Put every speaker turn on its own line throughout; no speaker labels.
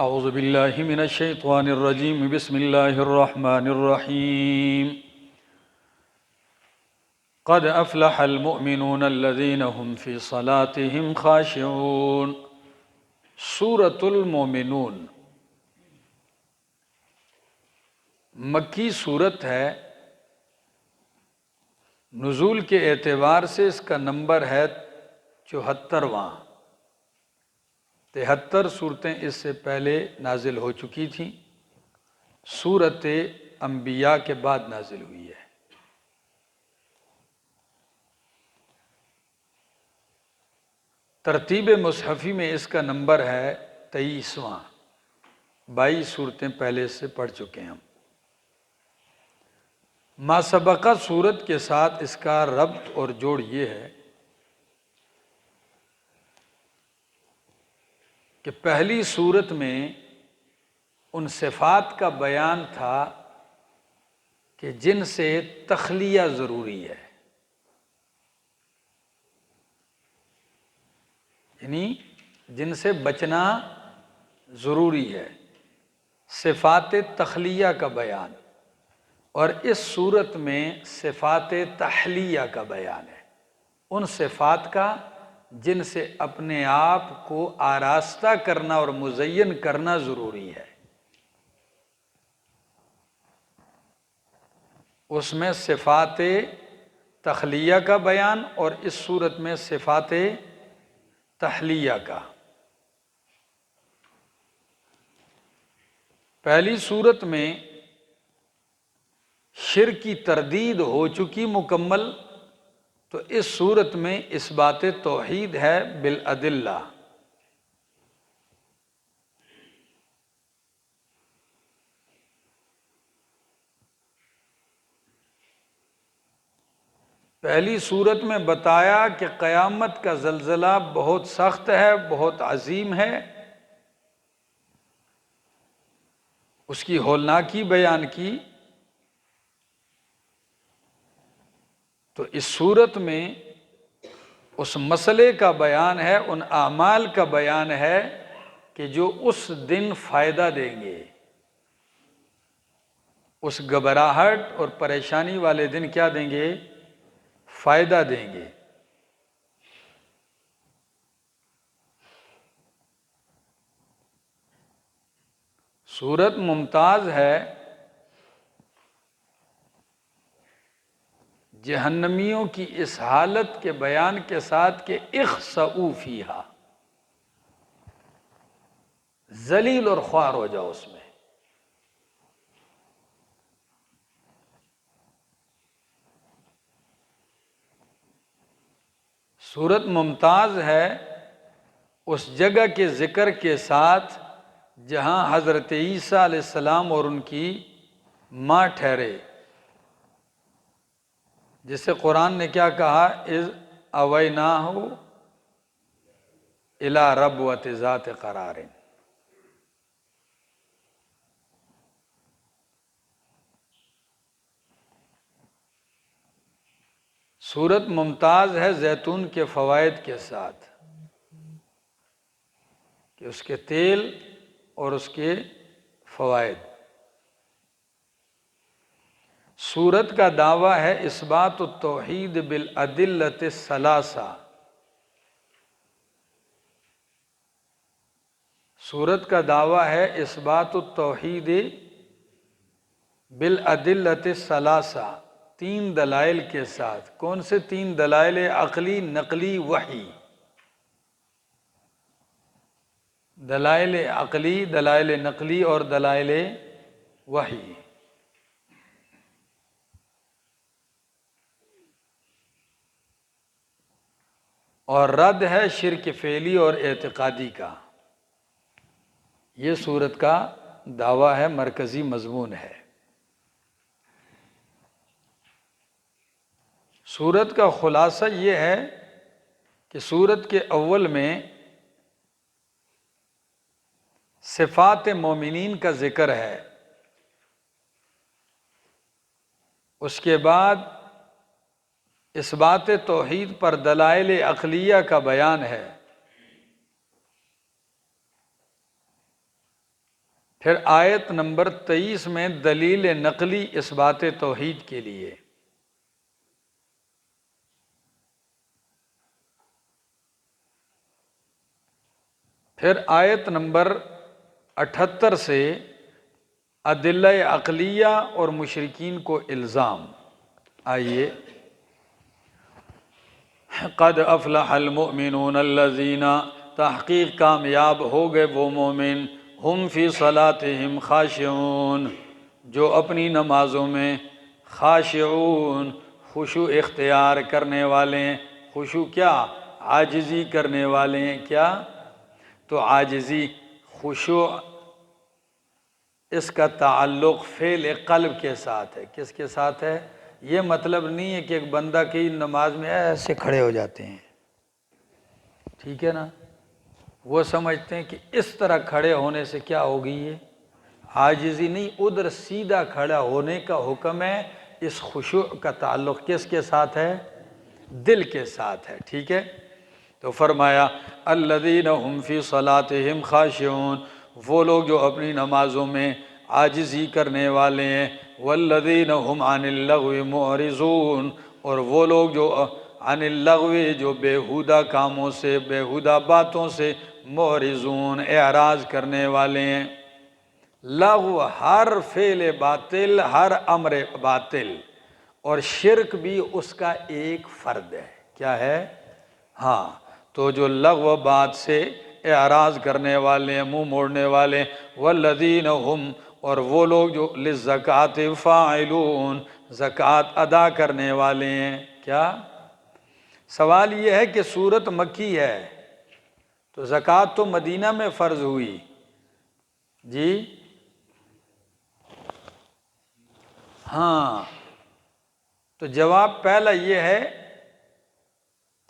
اعوذ باللہ من الشیطان الرجیم بسم اللہ الرحمن الرحیم قد افلح المؤمنون الذین هم فی صلاتهم خاشعون۔ سورۃ المومنون مکی صورت ہے، نزول کے اعتبار سے اس کا نمبر ہے 74واں۔ 73 صورتیں اس سے پہلے نازل ہو چکی تھیں، سورۃ انبیاء کے بعد نازل ہوئی ہے۔ ترتیب مصحفی میں اس کا نمبر ہے 23واں، 22 صورتیں پہلے سے پڑھ چکے ہیں ہم۔ ما سبقہ صورت کے ساتھ اس کا ربط اور جوڑ یہ ہے کہ پہلی صورت میں ان صفات کا بیان تھا کہ جن سے تخلیہ ضروری ہے، یعنی جن سے بچنا ضروری ہے، صفات تخلیہ کا بیان۔ اور اس صورت میں صفات تحلیہ کا بیان ہے، ان صفات کا جن سے اپنے آپ کو آراستہ کرنا اور مزین کرنا ضروری ہے۔ اس میں صفات تخلیہ کا بیان اور اس صورت میں صفات تحلیہ کا۔ پہلی صورت میں شرک کی تردید ہو چکی مکمل، تو اس صورت میں اس بات توحید ہے بالادلہ۔ پہلی صورت میں بتایا کہ قیامت کا زلزلہ بہت سخت ہے، بہت عظیم ہے، اس کی ہولناکی بیان کی۔ تو اس صورت میں اس مسئلے کا بیان ہے، ان اعمال کا بیان ہے کہ جو اس دن فائدہ دیں گے، اس گھبراہٹ اور پریشانی والے دن کیا دیں گے؟ فائدہ دیں گے۔ صورت ممتاز ہے جہنمیوں کی اس حالت کے بیان کے ساتھ کہ اخسؤوا فیہا، ذلیل اور خوار ہو جاؤ اس میں۔ صورت ممتاز ہے اس جگہ کے ذکر کے ساتھ جہاں حضرت عیسیٰ علیہ السلام اور ان کی ماں ٹھہرے، جسے قرآن نے کیا کہا؟ اذ اویناہ الی ربوۃ ذات قرار۔ صورت ممتاز ہے زیتون کے فوائد کے ساتھ، کہ اس کے تیل اور اس کے فوائد۔ صورت کا دعویٰ ہے اثبات التوحید بالادلۃ الثلاثہ۔ صورت کا دعویٰ ہے اثبات التوحید بالادلۃ الثلاثہ، 3 دلائل کے ساتھ۔ کون سے 3 دلائل؟ عقلی، نقلی، وحی۔ دلائل عقلی، دلائل نقلی اور دلائل وحی۔ اور رد ہے شرک فعلی اور اعتقادی کا۔ یہ صورت کا دعویٰ ہے، مرکزی مضمون ہے۔ صورت کا خلاصہ یہ ہے کہ صورت کے اول میں صفات مومنین کا ذکر ہے، اس کے بعد اثبات توحید پر دلائل عقلیہ کا بیان ہے، پھر آیت نمبر 23 میں دلیل نقلی اس بات توحید کے لیے، پھر آیت نمبر 78 سے ادلہ عقلیہ اور مشرکین کو الزام۔ آئیے، قد افلح المؤمنون الذین، تحقیق کامیاب ہو گئے وہ مومن، ہم فی صلاتہم خاشعون، جو اپنی نمازوں میں خاشعون، خشوع اختیار کرنے والے ہیں۔ خشوع کیا؟ عاجزی کرنے والے ہیں۔ کیا؟ تو عاجزی، خشوع، اس کا تعلق فعل قلب کے ساتھ ہے۔ کس کے ساتھ ہے؟ یہ مطلب نہیں ہے کہ ایک بندہ کی نماز میں ایسے کھڑے ہو جاتے ہیں، ٹھیک ہے نا، وہ سمجھتے ہیں کہ اس طرح کھڑے ہونے سے کیا ہوگی، یہ عاجزی نہیں، ادھر سیدھا کھڑا ہونے کا حکم ہے۔ اس خشوع کا تعلق کس کے ساتھ ہے؟ دل کے ساتھ ہے، ٹھیک ہے۔ تو فرمایا الذین هم فی صلاتہم خاشعون، وہ لوگ جو اپنی نمازوں میں عاجزی کرنے والے ہیں، والذین هم عن اللغو معرضون، اور وہ لوگ جو عن اللغو، جو بیہودہ کاموں سے، بیہودہ باتوں سے، معرضون، اعراض کرنے والے ہیں۔ لغو ہر فعل باطل، ہر امر باطل، اور شرک بھی اس کا ایک فرد ہے۔ کیا ہے؟ ہاں، تو جو لغو بات سے اعراض کرنے والے ہیں، منہ موڑنے والے، والذین ہم، اور وہ لوگ جو للزکوٰۃ فاعلون، زکوٰۃ ادا کرنے والے ہیں۔ کیا؟ سوال یہ ہے کہ سورت مکی ہے تو زکوٰۃ تو مدینہ میں فرض ہوئی، جی ہاں، تو جواب پہلا یہ ہے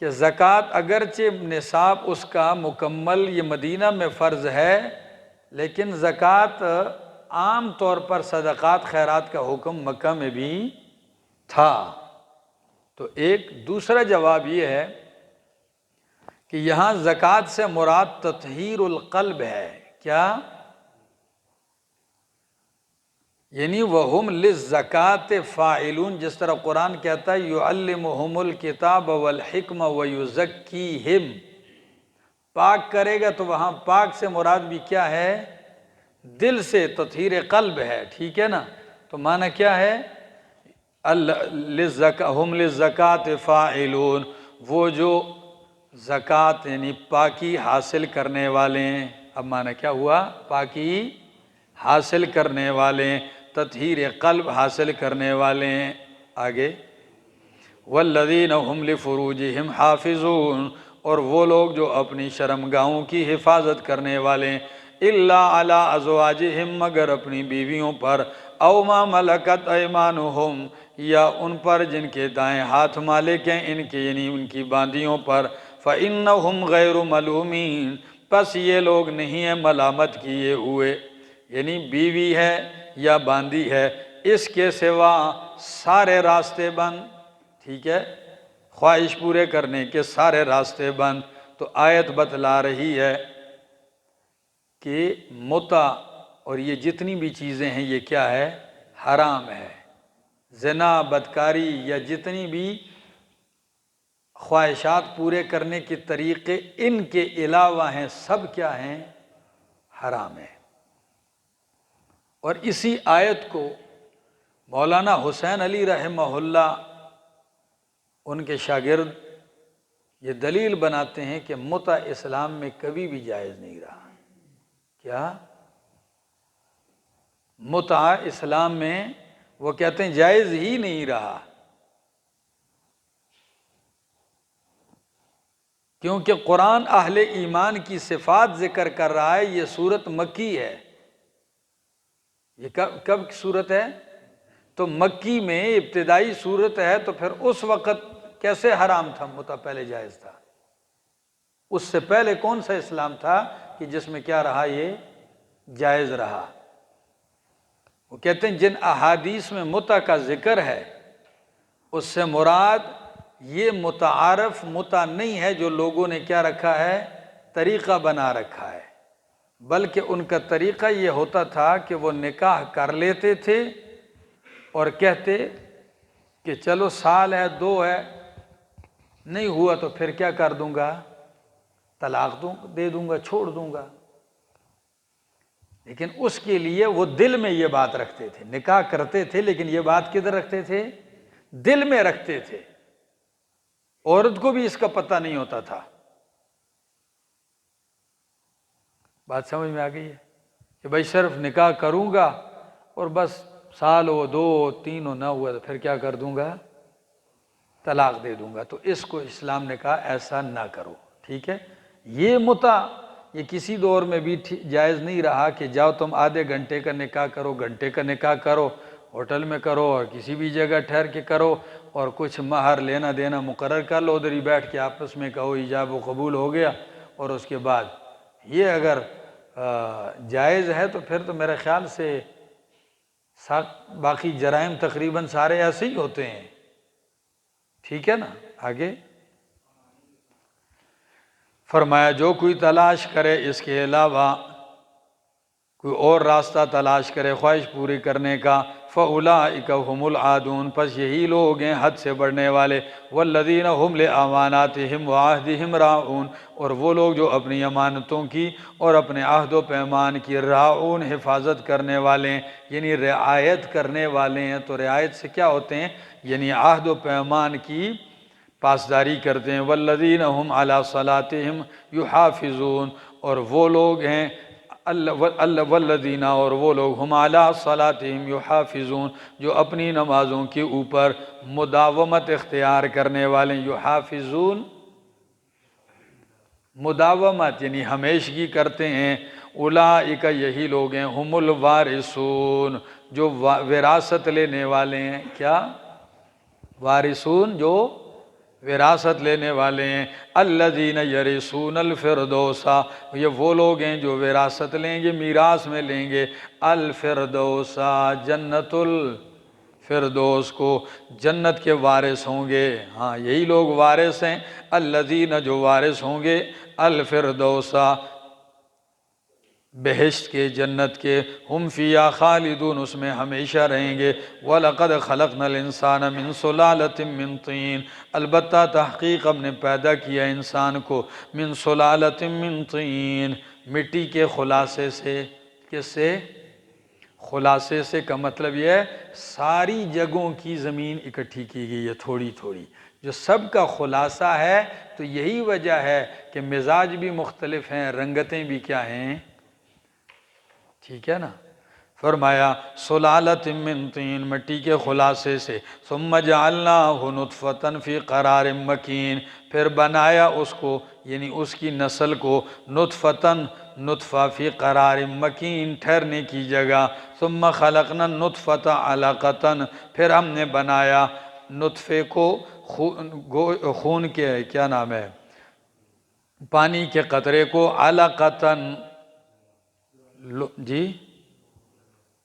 کہ زکوٰۃ اگرچہ نصاب اس کا مکمل یہ مدینہ میں فرض ہے، لیکن زکوٰۃ عام طور پر صدقات خیرات کا حکم مکہ میں بھی تھا۔ تو ایک دوسرا جواب یہ ہے کہ یہاں زکوٰۃ سے مراد تطہیر القلب ہے۔ کیا؟ یعنی وَهُمْ لِلزَّكَاةِ فَاعِلُونَ، جس طرح قرآن کہتا ہے يُعَلِّمُهُمُ الْكِتَابَ وَالْحِكْمَ وَيُزَكِّيهِمْ، پاک کرے گا، تو وہاں پاک سے مراد بھی کیا ہے؟ دل سے، تطہیر قلب ہے، ٹھیک ہے نا۔ تو معنی کیا ہے؟ هُمْ لِلزَّكَاةِ فَاعِلُونَ، وہ جو زکوٰۃ یعنی پاکی حاصل کرنے والے ہیں۔ اب معنی کیا ہوا؟ پاکی حاصل کرنے والے ہیں، تطہیر قلب حاصل کرنے والے ہیں۔ آگے، والذین هم لفروجہم حافظون، اور وہ لوگ جو اپنی شرمگاہوں کی حفاظت کرنے والے ہیں، الا علی ازواجہم، مگر اپنی بیویوں پر، او ما ملکت ایمانہم، یا ان پر جن کے دائیں ہاتھ مالک ہیں، ان کے یعنی ان کی باندیوں پر، فإنہم غیر ملومین، پس یہ لوگ نہیں ہیں ملامت کیے ہوئے۔ یعنی بیوی ہے یا باندی ہے، اس کے سوا سارے راستے بند، ٹھیک ہے، خواہش پورے کرنے کے سارے راستے بند۔ تو آیت بتلا رہی ہے کہ متع اور یہ جتنی بھی چیزیں ہیں یہ کیا ہے؟ حرام ہے۔ زنا، بدکاری یا جتنی بھی خواہشات پورے کرنے کے طریقے ان کے علاوہ ہیں، سب کیا ہیں؟ حرام ہے۔ اور اسی آیت کو مولانا حسین علی رحمہ اللہ، ان کے شاگرد، یہ دلیل بناتے ہیں کہ متع اسلام میں کبھی بھی جائز نہیں رہا۔ کیا؟ متع اسلام میں وہ کہتے ہیں جائز ہی نہیں رہا، کیونکہ قرآن اہل ایمان کی صفات ذکر کر رہا ہے۔ یہ صورت مکی ہے۔ یہ کب صورت ہے؟ تو مکی میں ابتدائی صورت ہے، تو پھر اس وقت کیسے حرام تھا متع؟ پہلے جائز تھا۔ اس سے پہلے کون سا اسلام تھا کہ جس میں کیا رہا؟ یہ جائز رہا۔ وہ کہتے ہیں جن احادیث میں متع کا ذکر ہے، اس سے مراد یہ متعارف متع نہیں ہے جو لوگوں نے کیا رکھا ہے؟ طریقہ بنا رکھا ہے۔ بلکہ ان کا طریقہ یہ ہوتا تھا کہ وہ نکاح کر لیتے تھے اور کہتے کہ چلو سال ہے 2 ہے، نہیں ہوا تو پھر کیا کر دوں گا، طلاق دے دوں گا، چھوڑ دوں گا۔ لیکن اس کے لیے وہ دل میں یہ بات رکھتے تھے، نکاح کرتے تھے لیکن یہ بات کدھر رکھتے تھے، دل میں رکھتے تھے۔ عورت کو بھی اس کا پتہ نہیں ہوتا تھا۔ بات سمجھ میں آ گئی ہے کہ بھائی صرف نکاح کروں گا اور بس سال ہو 2 ہو 3 ہو نہ ہوا تو پھر کیا کر دوں گا، طلاق دے دوں گا۔ تو اس کو اسلام نے کہا ایسا نہ کرو، ٹھیک ہے۔ یہ متع یہ کسی دور میں بھی جائز نہیں رہا کہ جاؤ تم آدھے گھنٹے کا نکاح کرو، گھنٹے کا نکاح کرو، ہوٹل میں کرو اور کسی بھی جگہ ٹھہر کے کرو، اور کچھ مہر لینا دینا مقرر کر لو، ادھر ہی بیٹھ کے آپس میں کہو ایجاب و قبول ہو گیا، اور اس کے بعد یہ اگر جائز ہے تو پھر تو میرے خیال سے باقی جرائم تقریباً سارے ایسے ہی ہوتے ہیں، ٹھیک ہے نا۔ آگے فرمایا جو کوئی تلاش کرے اس کے علاوہ کوئی اور راستہ تلاش کرے خواہش پوری کرنے کا، فَأُولَٰئِكَ هُمُ الْعَادُونَ، پس یہی لوگ ہیں حد سے بڑھنے والے، وَالَّذِينَ هُمْ لِأَمَانَاتِهِمْ وَعَهْدِهِمْ راعُونَ، اور وہ لوگ جو اپنی امانتوں کی اور اپنے عہد و پیمان کی راعون حفاظت کرنے والے ہیں، یعنی رعایت کرنے والے ہیں۔ تو رعایت سے کیا ہوتے ہیں، یعنی عہد و پیمان کی پاسداری کرتے ہیں۔ والذین هم علی صلاتهم یحافظون، اور وہ لوگ ہیں والذین، اور وہ لوگ هم علی صلاتهم یحافظون، جو اپنی نمازوں کے اوپر مداومت اختیار کرنے والے۔ یحافظون مداومت یعنی ہمیشگی کرتے ہیں۔ اولئک یہی لوگ ہیں، هم الوارثون، جو وراثت لینے والے ہیں۔ کیا وارثون؟ جو وراثت لینے والے ہیں۔ الذین یرثون الفردوس، یہ وہ لوگ ہیں جو وراثت لیں گے، میراث میں لیں گے الفردوس، جنت الفردوس کو، جنت کے وارث ہوں گے۔ ہاں یہی لوگ وارث ہیں، الذین جو وارث ہوں گے الفردوس، بہشت کے، جنت کے، ہم فیہا خالدون، اس میں ہمیشہ رہیں گے۔ وَلَقَدْ خَلَقْنَا الْإِنسَانَ مِنْ صُلَالَةٍ مِّن طِينٍ، البتہ تحقیق ہم نے پیدا کیا انسان کو من صلالۃ من طین، مٹی کے خلاصے سے۔ کس سے؟ خلاصے سے کا مطلب یہ ہے ساری جگہوں کی زمین اکٹھی کی گئی ہے تھوڑی تھوڑی، جو سب کا خلاصہ ہے۔ تو یہی وجہ ہے کہ مزاج بھی مختلف ہیں، رنگتیں بھی کیا ہیں، ٹھیک ہے نا۔ فرمایا صلالۃ من طین، مٹی کے خلاصے سے، ثم جعلناہ نطفۃ فی قرار مکین، پھر بنایا اس کو یعنی اس کی نسل کو نطفتن، نطفہ، فی قرار مکین، ٹھہرنے کی جگہ، ثم خلقنا النطفۃ علقۃ، پھر ہم نے بنایا نطفے کو خون کے کیا نام ہے، پانی کے قطرے کو، علقۃ، جی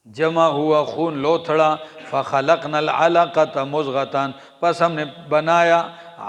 جمع ہوا خون لوتھڑا، فخلقنا العلقۃ مضغۃ، پس ہم نے بنایا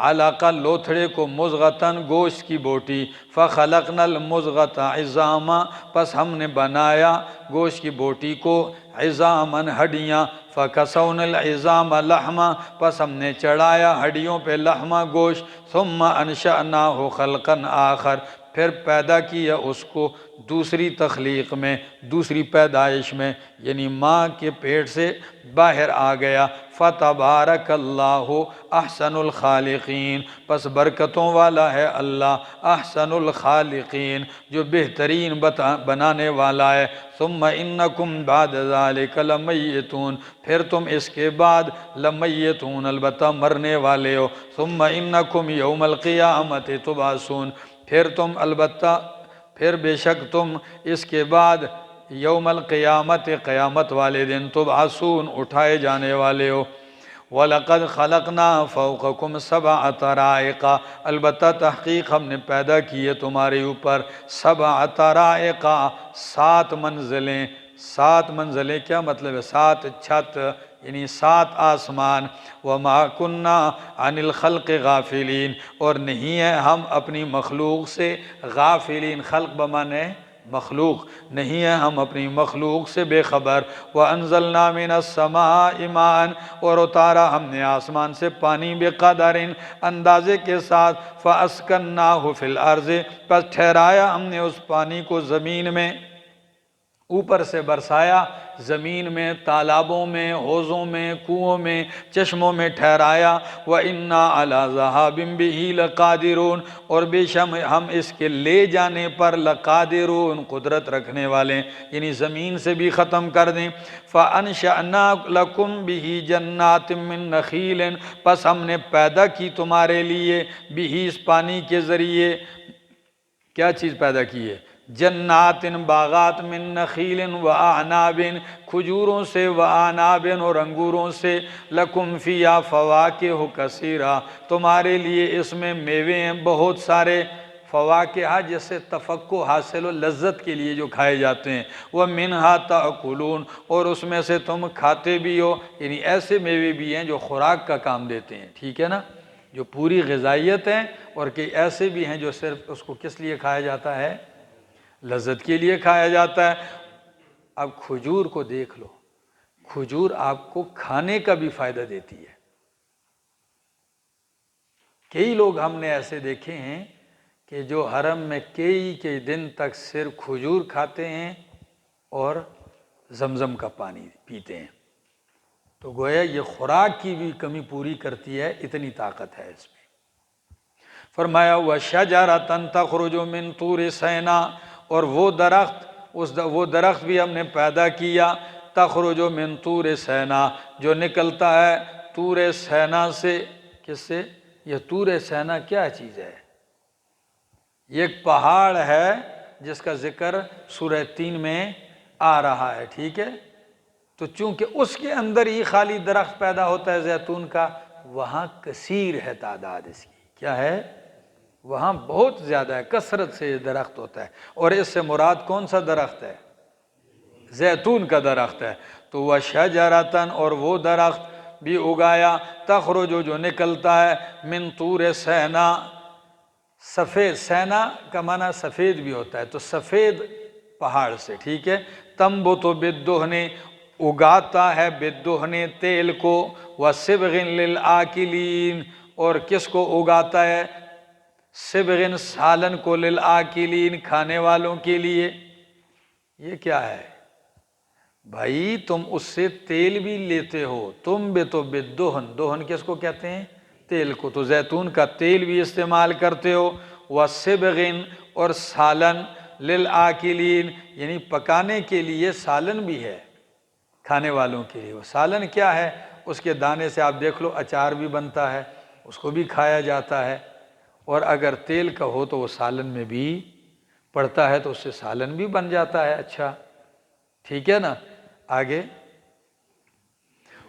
علقہ لوتھڑے کو، مضغۃ گوشت کی بوٹی، فخلقنا المضغۃ عظاما، پس ہم نے بنایا گوشت کی بوٹی کو عظاما ہڈیاں، فکسونا العظام لحما، پس ہم نے چڑھایا ہڈیوں پہ لحمہ گوشت، ثم انشأناہ خلقا آخر، پھر پیدا کیا اس کو دوسری تخلیق میں، دوسری پیدائش میں، یعنی ماں کے پیٹ سے باہر آ گیا۔ فتبارک اللہ احسن الخالقین، پس برکتوں والا ہے اللہ احسن الخالقین، جو بہترین بنانے والا ہے۔ ثم انکم بعد ذلک لمیتون، پھر تم اس کے بعد لمیتون البتہ مرنے والے ہو۔ ثم انکم یوم القیامت تبعثون، پھر تم البتہ پھر بے شک تم اس کے بعد یوم القیامت قیامت والے دن تبعثون اٹھائے جانے والے ہو۔ وَلَقَدْ خَلَقْنَا فَوْقَكُمْ سَبْعَ طَرَائِقَ، البتہ تحقیق ہم نے پیدا کی ہے تمہارے اوپر 7 طرائق، 7 منزلیں۔ 7 منزلیں کیا مطلب ہے؟ 7 چھت یعنی 7 آسمان۔ وَمَا كُنَّا عَنِ الْخَلْقِ غَافِلِينَ، اور نہیں ہے ہم اپنی مخلوق سے غافلین، خلق بمانے مخلوق نہیں ہے ہم اپنی مخلوق سے بے خبر۔ وَأَنزَلْنَا مِنَ السَّمَاءِ مَاءً اور اتارا ہم نے آسمان سے پانی بقدر اندازے کے ساتھ فَأَسْكَنَّاهُ فِي الْأَرْضِ پس ٹھہرایا ہم نے اس پانی کو زمین میں، اوپر سے برسایا زمین میں، تالابوں میں، حوضوں میں، کنووں میں، چشموں میں ٹھہرایا۔ وَإِنَّا عَلَىٰ ذَهَابٍ بِهِ لَقَادِرُونَ اور بے شک ہم اس کے لے جانے پر لقادرون قدرت رکھنے والے، یعنی زمین سے بھی ختم کر دیں۔ فَأَنشَأْنَا لَكُمْ بِهِ جَنَّاتٍ مِّن نَخِيلٍ پس ہم نے پیدا کی تمہارے لیے بِهِ اس پانی کے ذریعے کیا چیز پیدا کی ہے؟ جنات باغات من نخیل و اعناب کھجوروں سے، و اعناب اور انگوروں سے، لکم فیہا فواکہ کثیرہ تمہارے لیے اس میں میوے ہیں بہت سارے، فواکہ جیسے تفقع حاصل و لذت کے لیے جو کھائے جاتے ہیں، وَمِنْهَا تَأْكُلُونَ اور اس میں سے تم کھاتے بھی ہو، یعنی ایسے میوے بھی ہیں جو خوراک کا کام دیتے ہیں، ٹھیک ہے نا، جو پوری غذائیت ہیں، اور کئی ایسے بھی ہیں جو صرف اس کو کس لیے کھایا جاتا ہے؟ لذت کے لیے کھایا جاتا ہے۔ اب کھجور کو دیکھ لو، کھجور آپ کو کھانے کا بھی فائدہ دیتی ہے۔ کئی لوگ ہم نے ایسے دیکھے ہیں کہ جو حرم میں کئی دن تک صرف کھجور کھاتے ہیں اور زمزم کا پانی پیتے ہیں، تو گویا یہ خوراک کی بھی کمی پوری کرتی ہے، اتنی طاقت ہے اس میں۔ فرمایا وَشَجَرَةً تَخْرُجُ مِن طُورِ سِینَا اور وہ درخت بھی ہم نے پیدا کیا، تخرج من طور سینا جو نکلتا ہے طور سینا سے۔ کس سے؟ یہ طور سینا کیا چیز ہے؟ یہ ایک پہاڑ ہے جس کا ذکر سورہ 3 میں آ رہا ہے، ٹھیک ہے؟ تو چونکہ اس کے اندر ہی خالی درخت پیدا ہوتا ہے زیتون کا، وہاں کثیر ہے تعداد اس کی، کیا ہے؟ وہاں بہت زیادہ ہے، کثرت سے یہ درخت ہوتا ہے، اور اس سے مراد کون سا درخت ہے؟ زیتون کا درخت ہے۔ تو وَشَجَرَةً اور وہ درخت بھی اگایا، تخرج جو نکلتا ہے من طور سینا، سفید، سینا کا معنی سفید بھی ہوتا ہے، تو سفید پہاڑ سے، ٹھیک ہے؟ تنبت بالدہن اگاتا ہے بالدہن تیل کو، وَصِبْغٍ لِلْآكِلِينَ اور کس کو اگاتا ہے؟ صبغن سالن کو، للآکلین کھانے والوں کے لیے۔ یہ کیا ہے بھائی؟ تم اس سے تیل بھی لیتے ہو، تم بے تو بالدہن، دہن کس کو کہتے ہیں؟ تیل کو، تو زیتون کا تیل بھی استعمال کرتے ہو، وصبغن اور سالن للآکلین یعنی پکانے کے لیے سالن بھی ہے کھانے والوں کے لیے۔ وہ سالن کیا ہے؟ اس کے دانے سے آپ دیکھ لو اچار بھی بنتا ہے، اس کو بھی کھایا جاتا ہے، اور اگر تیل کا ہو تو وہ سالن میں بھی پڑتا ہے، تو اس سے سالن بھی بن جاتا ہے۔ اچھا ٹھیک ہے نا، آگے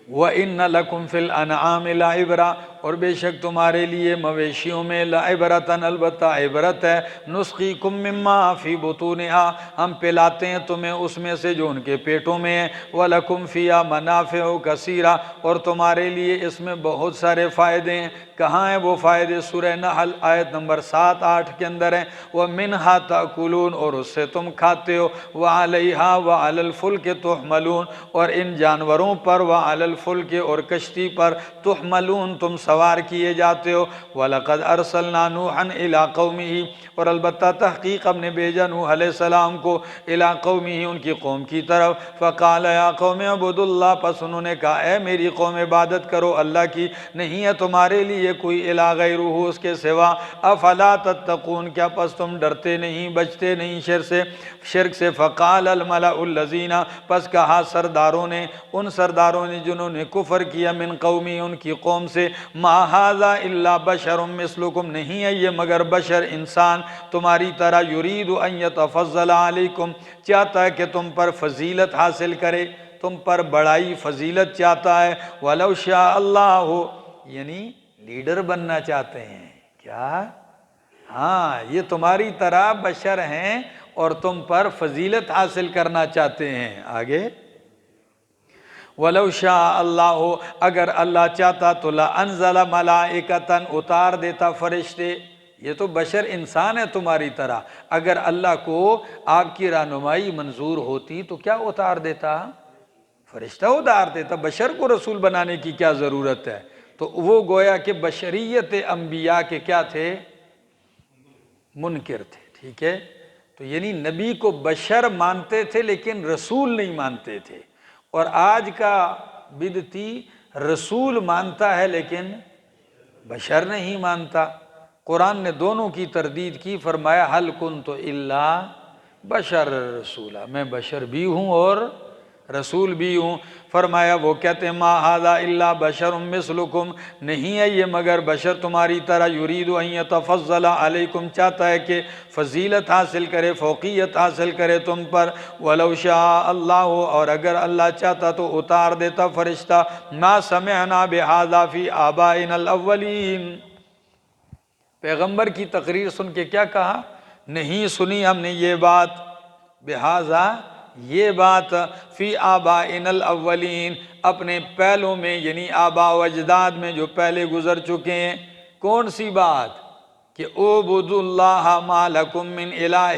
وَإِنَّ لَكُمْ فِي الْأَنْعَامِ لَعِبْرَةً اور بے شک تمہارے لیے مویشیوں میں لَعِبْرَةً البتہ عبرت ہے، نُسْقِيكُم مِّمَّا فِي بُطُونِهَا ہم پلاتے ہیں تمہیں اس میں سے جو ان کے پیٹوں میں ہے، وَلَكُمْ فِيهَا مَنَافِعُ كَثِيرَةٌ اور تمہارے لیے اس میں بہت سارے فائدے ہیں۔ کہاں ہیں وہ فائدے؟ سورہ نحل آیت نمبر 7-8 کے اندر ہیں، وَمِنْهَا تَأْكُلُونَ اور اس سے تم کھاتے ہو، وَعَلَيْهَا وَعَلَى الْفُلْكِ تُحْمَلُونَ اور ان جانوروں پر، وَعَلَى الْفُلْكِ اور کشتی پر، تحملون تم سوار کیے جاتے ہو۔ وَلَقَدْ أَرْسَلْنَا نُوحًا إِلَىٰ قَوْمِهِ اور البتہ تحقیق ہم نے بھیجا نوح علیہ السلام کو، إِلَىٰ قَوْمِهِ ان کی قوم کی طرف، فَقَالَ يَا قَوْمِ اعْبُدُوا اللَّهَ پس انہوں نے کہا اے میری قوم عبادت کرو اللہ کی، نہیں ہے تمہارے لیے کوئی الہ غیرہ اس کے سوا، افلا تتقون کیا پس تم ڈرتے نہیں بچتے نہیں شرک سے۔ فقال الملأ الذین پس کہا سرداروں نے، ان سرداروں نے جنہوں نے کفر کیا، من قومی ان کی قوم سے، ما ھذا الا بشر مثلکم نہیں ہے یہ مگر بشر انسان تمہاری طرح، یرید ان یتفضل علیکم چاہتا ہے کہ تم پر فضیلت حاصل کرے، تم پر بڑائی فضیلت چاہتا ہے، ولو شاء اللہ یعنی لیڈر بننا چاہتے ہیں، کیا؟ ہاں یہ تمہاری طرح بشر ہیں اور تم پر فضیلت حاصل کرنا چاہتے ہیں۔ آگے وَلَوْ شَاءَ اللَّهُ اگر اللہ چاہتا تو لَأَنزَلَ مَلَائِكَةً اتار دیتا فرشتے، یہ تو بشر انسان ہے تمہاری طرح، اگر اللہ کو آپ کی رہنمائی منظور ہوتی تو کیا اتار دیتا؟ فرشتہ اتار دیتا، بشر کو رسول بنانے کی کیا ضرورت ہے؟ تو وہ گویا کہ بشریت انبیاء کے کیا تھے؟ منکر تھے، ٹھیک ہے؟ تو یعنی نبی کو بشر مانتے تھے لیکن رسول نہیں مانتے تھے، اور آج کا بدعتی رسول مانتا ہے لیکن بشر نہیں مانتا۔ قرآن نے دونوں کی تردید کی، فرمایا حل کنت الا بشر رسولا، میں بشر بھی ہوں اور رسول بھی ہوں۔ فرمایا وہ کہتے ہیں ما ھذا الا بشر مثلکم، نہیں ہے یہ مگر بشر تمہاری طرح، یرید ان یتفضل علیکم، چاہتا ہے کہ فضیلت حاصل کرے، فوقیت حاصل کرے تم پر، ولو شاء اللہ، اور اگر اللہ چاہتا تو اتار دیتا فرشتہ، ما سمعنا بھذا فی آبائنا الاولین۔ پیغمبر کی تقریر سن کے کیا کہا؟ نہیں سنی ہم نے یہ بات، بھذا یہ بات، فی آبائنا الاولین، اپنے پہلوں میں، یعنی آباء و اجداد میں جو پہلے گزر چکے ہیں۔ کون سی بات؟ کہ اعبدوا اللہ ما لکم من الہ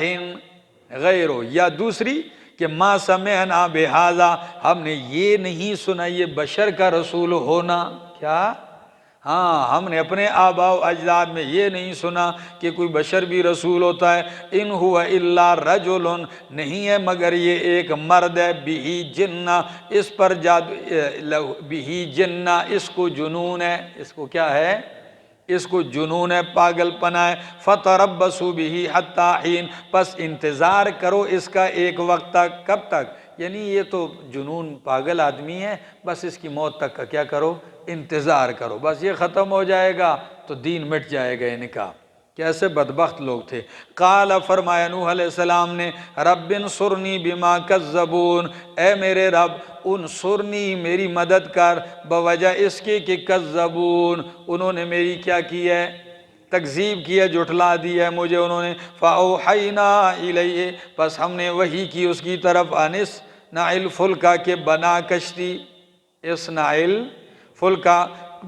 غیرہ، یا دوسری کہ ما سمعنا بھذا، ہم نے یہ نہیں سنا یہ بشر کا رسول ہونا۔ کیا؟ ہاں، ہم نے اپنے آباء و اجداد میں یہ نہیں سنا کہ کوئی بشر بھی رسول ہوتا ہے۔ ان ہوا الا رجل، نہیں ہے مگر یہ ایک مرد ہے، بہ جنہ، اس پر جادو، بہ جنہ، اس کو جنون ہے، اس کو کیا ہے؟ اس کو جنون ہے، پاگل پنا ہے۔ فتربصوا بہ حتی حین، پس انتظار کرو اس کا ایک وقت تک۔ کب تک؟ یعنی یہ تو جنون پاگل آدمی ہے، بس اس کی موت تک کا کیا کرو؟ انتظار کرو، بس یہ ختم ہو جائے گا تو دین مٹ جائے گا ان کا۔ کیسے بدبخت لوگ تھے۔ قال، فرمایا نوح علیہ السلام نے، رب انصرنی بما کذبون، اے میرے رب انصرنی، میری مدد کر، بوجہ اس کے کہ کذبون، انہوں نے میری کیا کی ہے؟ تکذیب کی ہے، جھٹلا دی ہے مجھے انہوں نے۔ فَأَوْحَيْنَا إِلَيْهِ، پس ہم نے وحی کی اس کی طرف، اصنع الفلک، کہ بنا کشتی، اصنع الفلک،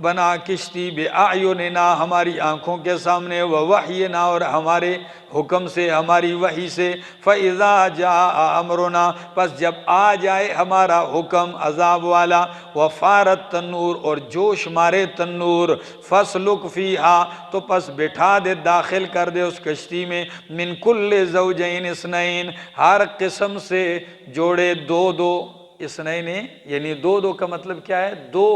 بنا کشتی، بِأَعْيُنِنَا، ہماری آنکھوں کے سامنے، وَوَحْيِنَا، اور ہمارے حکم سے، ہماری وحی سے، فَإِذَا جَاءَ أَمْرُنَا، پس جب آ جائے ہمارا حکم عذاب والا، وَفَارَتْ تَنُّورُ، اور جوش مارے تنور، فَاسْلُكْ فِيهَا، تو پس بٹھا دے، داخل کر دے اس کشتی میں، مِن كُلِّ زَوْجَيْنِ اثْنَيْنِ، ہر قسم سے جوڑے دو دو، اثنین یعنی دو دو کا مطلب کیا ہے؟ دو،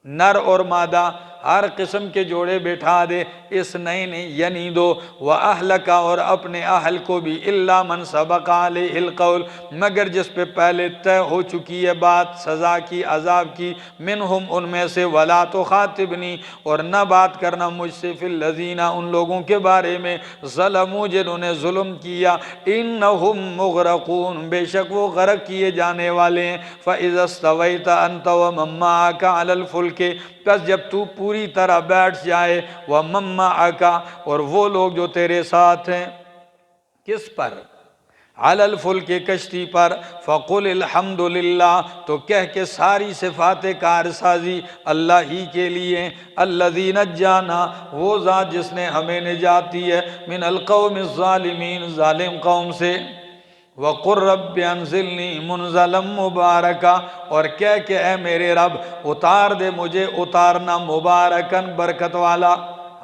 نر اور مادہ، ہر قسم کے جوڑے بٹھا دے، اثنین یعنی دو، وَأَهْلَكَ، اور اپنے اہل کو بھی، إِلَّا مَنْ سَبَقَ عَلَيْهِ الْقَوْلُ، مگر جس پہ پہلے طے ہو چکی ہے بات، سزا کی، عذاب کی، منہم، ان میں سے، وَلَا تُخَاطِبْنِی، اور نہ بات کرنا مجھ سے، فی الذین، ان لوگوں کے بارے میں، ظلموا، جنہوں نے ظلم کیا، انہم مغرقون، بے شک وہ غرق کیے جانے والے ہیں۔ فَإِذَا اسْتَوَيْتَ أَنْتَ وَمَن مَّعَكَ عَلَى الْفُلْكِ، پس جب تو پوری طرح بیٹھ جائے، وَمَن مَّعَكَ، اور وہ لوگ جو تیرے ساتھ ہیں، کس پر؟ عَلَى الْفُلْكِ، کشتی پر، فَقُلِ الْحَمْدُ لِلَّهِ، تو کہہ کے ساری صفات کارسازی اللہ ہی کے لیے، الَّذِي نَجَّانَا، وہ ذات جس نے ہمیں نجات دی ہے، مِنَ الْقَوْمِ الظَّالِمِينَ، ظالم قوم سے، وَقُلْ رَبِّ أَنزِلْنِي مُنزَلًا مُبَارَكًا، اور کہہ کہ اے میرے رب اتار دے مجھے اتارنا مبارکن، برکت والا،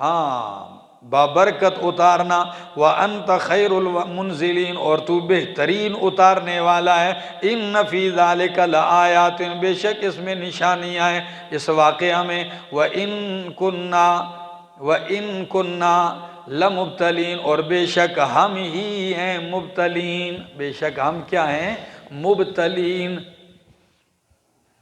ہاں بابرکت اتارنا، وَأَنْتَ خَيْرُ الْمُنزِلِينَ، اور تو بہترین اتارنے والا ہے، إِنَّ فِي ذَلِكَ لَآيَاتٍ، بے شک اس میں نشانیاں ہیں اس واقعہ میں، وَإِن كُنَّا لَمُبْتَلِينَ، اور بے شک ہم ہی ہیں مبتلین، بے شک ہم کیا ہیں؟ مبتلین،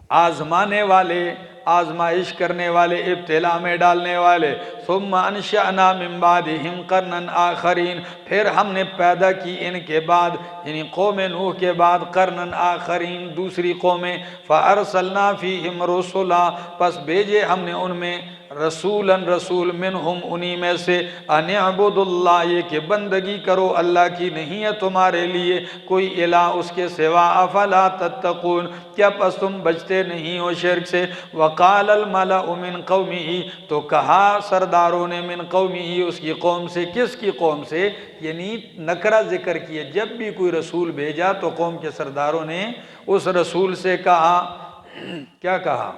آزمانے والے، آزمائش کرنے والے، ابتلا میں ڈالنے والے۔ ثم انشأنا من بعدهم قرنا آخرین، پھر ہم نے پیدا کی ان کے بعد، یعنی قوم نوح کے بعد، قرنا آخرین، دوسری قومیں، فارسلنا فیہم رسلا، پس بھیجے ہم نے ان میں رسولن رسول منہم انہی میں سے ان اعبدوا اللہ یہ کہ بندگی کرو اللہ کی نہیں ہے تمہارے لیے کوئی الہ اس کے سوا افلا تتقون کیا پس تم بچتے نہیں ہو شرک سے وقال الملأ من قومه تو کہا سرداروں نے من قومه اس کی قوم سے کس کی قوم سے یعنی نکرہ ذکر کیا جب بھی کوئی رسول بھیجا تو قوم کے سرداروں نے اس رسول سے کہا کیا کہا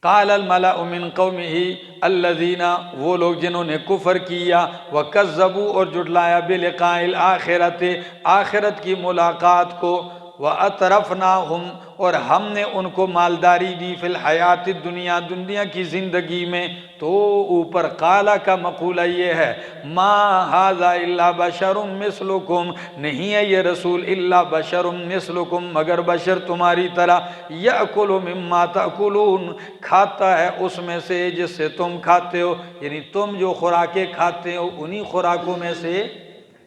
قال الملأ من قومه الذين وہ لوگ جنہوں نے کفر کیا وکذبوا اور جھٹلایا بلقاء الآخرت آخرت کی ملاقات کو وَأَتْرَفْنَاهُمْ اور ہم نے ان کو مالداری دی فی الحیات الدنیا دنیا کی زندگی میں تو اوپر قالا کا مقولہ یہ ہے ما ھذا الا بشر مثلکم نہیں ہے یہ رسول الا بشر مثلکم مگر بشر تمہاری طرح یأکل مما تأکلون کھاتا ہے اس میں سے جس سے تم کھاتے ہو یعنی تم جو خوراکیں کھاتے ہو انہی خوراکوں میں سے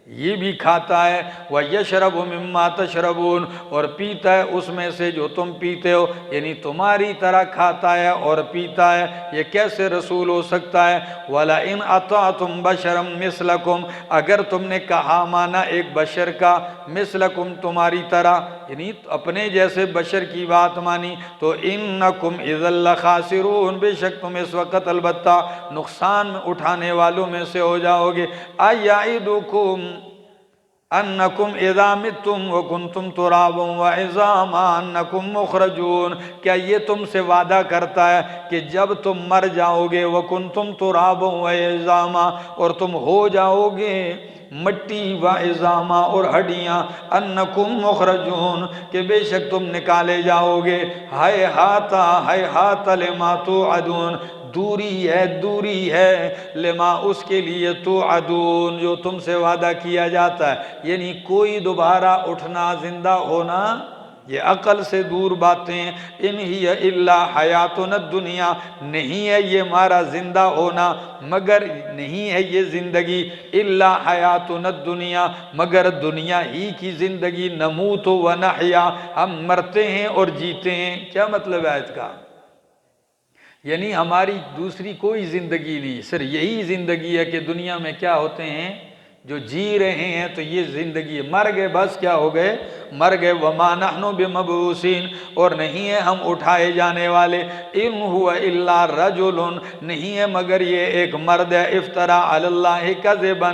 یہ بھی کھاتا ہے وَيَشْرَبُ مِمَّا تَشْرَبُونَ اور پیتا ہے اس میں سے جو تم پیتے ہو یعنی تمہاری طرح کھاتا ہے اور پیتا ہے یہ کیسے رسول ہو سکتا ہے وَلَئِنْ أَطَعْتُمْ بَشَرًا مِثْلَكُمْ اگر تم نے کہا مانا ایک بشر کا مثلکم تمہاری طرح یعنی اپنے جیسے بشر کی بات مانی تو انکم اذا لخاسرون بے شک تم اس وقت البتہ نقصان میں اٹھانے والوں میں سے ہو جاؤ گے ایعدکم انکم اذا متم وکنتم ترابا وعظاما انکم مخرجون کیا یہ تم سے وعدہ کرتا ہے کہ جب تم مر جاؤ گے وکنتم ترابا وعظاما اور تم ہو جاؤ گے مٹی و عظاما اور ہڈیاں انکم مخرجون کہ بے شک تم نکالے جاؤ گے ہیہات لما توعدون دوری ہے لما اس کے لیے توعدون جو تم سے وعدہ کیا جاتا ہے یعنی کوئی دوبارہ اٹھنا زندہ ہونا یہ عقل سے دور باتیں ان ہی الا حیاتنا الدنیا نہیں ہے یہ ہمارا زندہ ہونا مگر نہیں ہے یہ زندگی الا حیاتنا الدنیا مگر دنیا ہی کی زندگی نموت و نحیا ہم مرتے ہیں اور جیتے ہیں کیا مطلب ہے آیت کا یعنی ہماری دوسری کوئی زندگی نہیں صرف یہی زندگی ہے کہ دنیا میں کیا ہوتے ہیں جو جی رہے ہیں تو یہ زندگی مر گئے بس کیا ہو گئے مر گئے وما نحن بمبعوثین اور نہیں ہے ہم اٹھائے جانے والے ان هو الا رجل نہیں ہے مگر یہ ایک مرد ہے افترا علی اللہ کذبا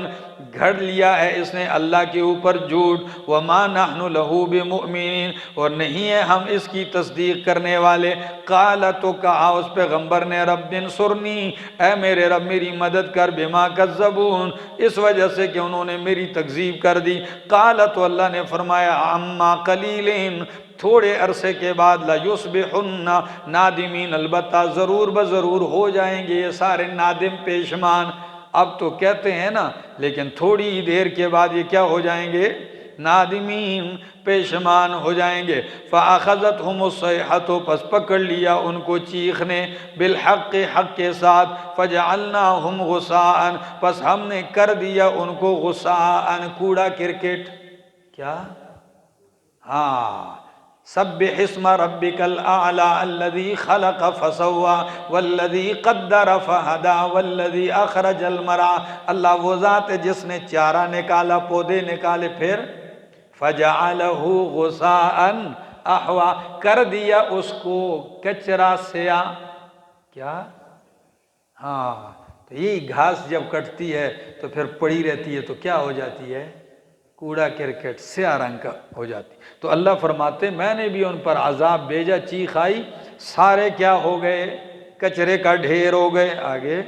گھڑ لیا ہے اس نے اللہ کے اوپر جھوٹ وما نحن له بمؤمنین اور نہیں ہے ہم اس کی تصدیق کرنے والے قال تو کہا اس پیغمبر نے رب انصرنی اے میرے رب میری مدد کر بما کذبون اس وجہ سے کہ انہوں نے میری تکذیب کر دی قال تو اللہ نے فرمایا اما قلیلین تھوڑے عرصے کے بعد لا یصبحن نادمین البتہ ضرور بضرور ہو جائیں گے یہ سارے نادم پیشمان اب تو کہتے ہیں نا لیکن تھوڑی ہی دیر کے بعد یہ کیا ہو جائیں گے نادمین پیشمان ہو جائیں گے فَأَخَذَتْهُمُ الصَّيْحَةُ پس پکڑ لیا ان کو چیخ نے بالحق حق کے ساتھ فَجَعَلْنَاهُمْ غُثَاءً پس ہم نے کر دیا ان کو غُثَاءً کوڑا کرکٹ کیا ہاں سبح اسم ربک الاعلی الذی خلق فسوى والذی قدر فہدى والذی اخرج المرعى اللہ وہ ذات ہے جس نے چارہ نکالا پودے نکالے پھر فجعلہ غثاء احوا کر دیا اس کو کچرا سیاہ کیا ہاں تو یہی گھاس جب کٹتی ہے تو پھر پڑی رہتی ہے تو کیا ہو جاتی ہے کوڑا کرکٹ سیاہ رنگ کا ہو جاتی تو اللہ فرماتے میں نے بھی ان پر عذاب بھیجا چیخ آئی سارے کیا ہو گئے کچرے کا ڈھیر ہو گئے آگے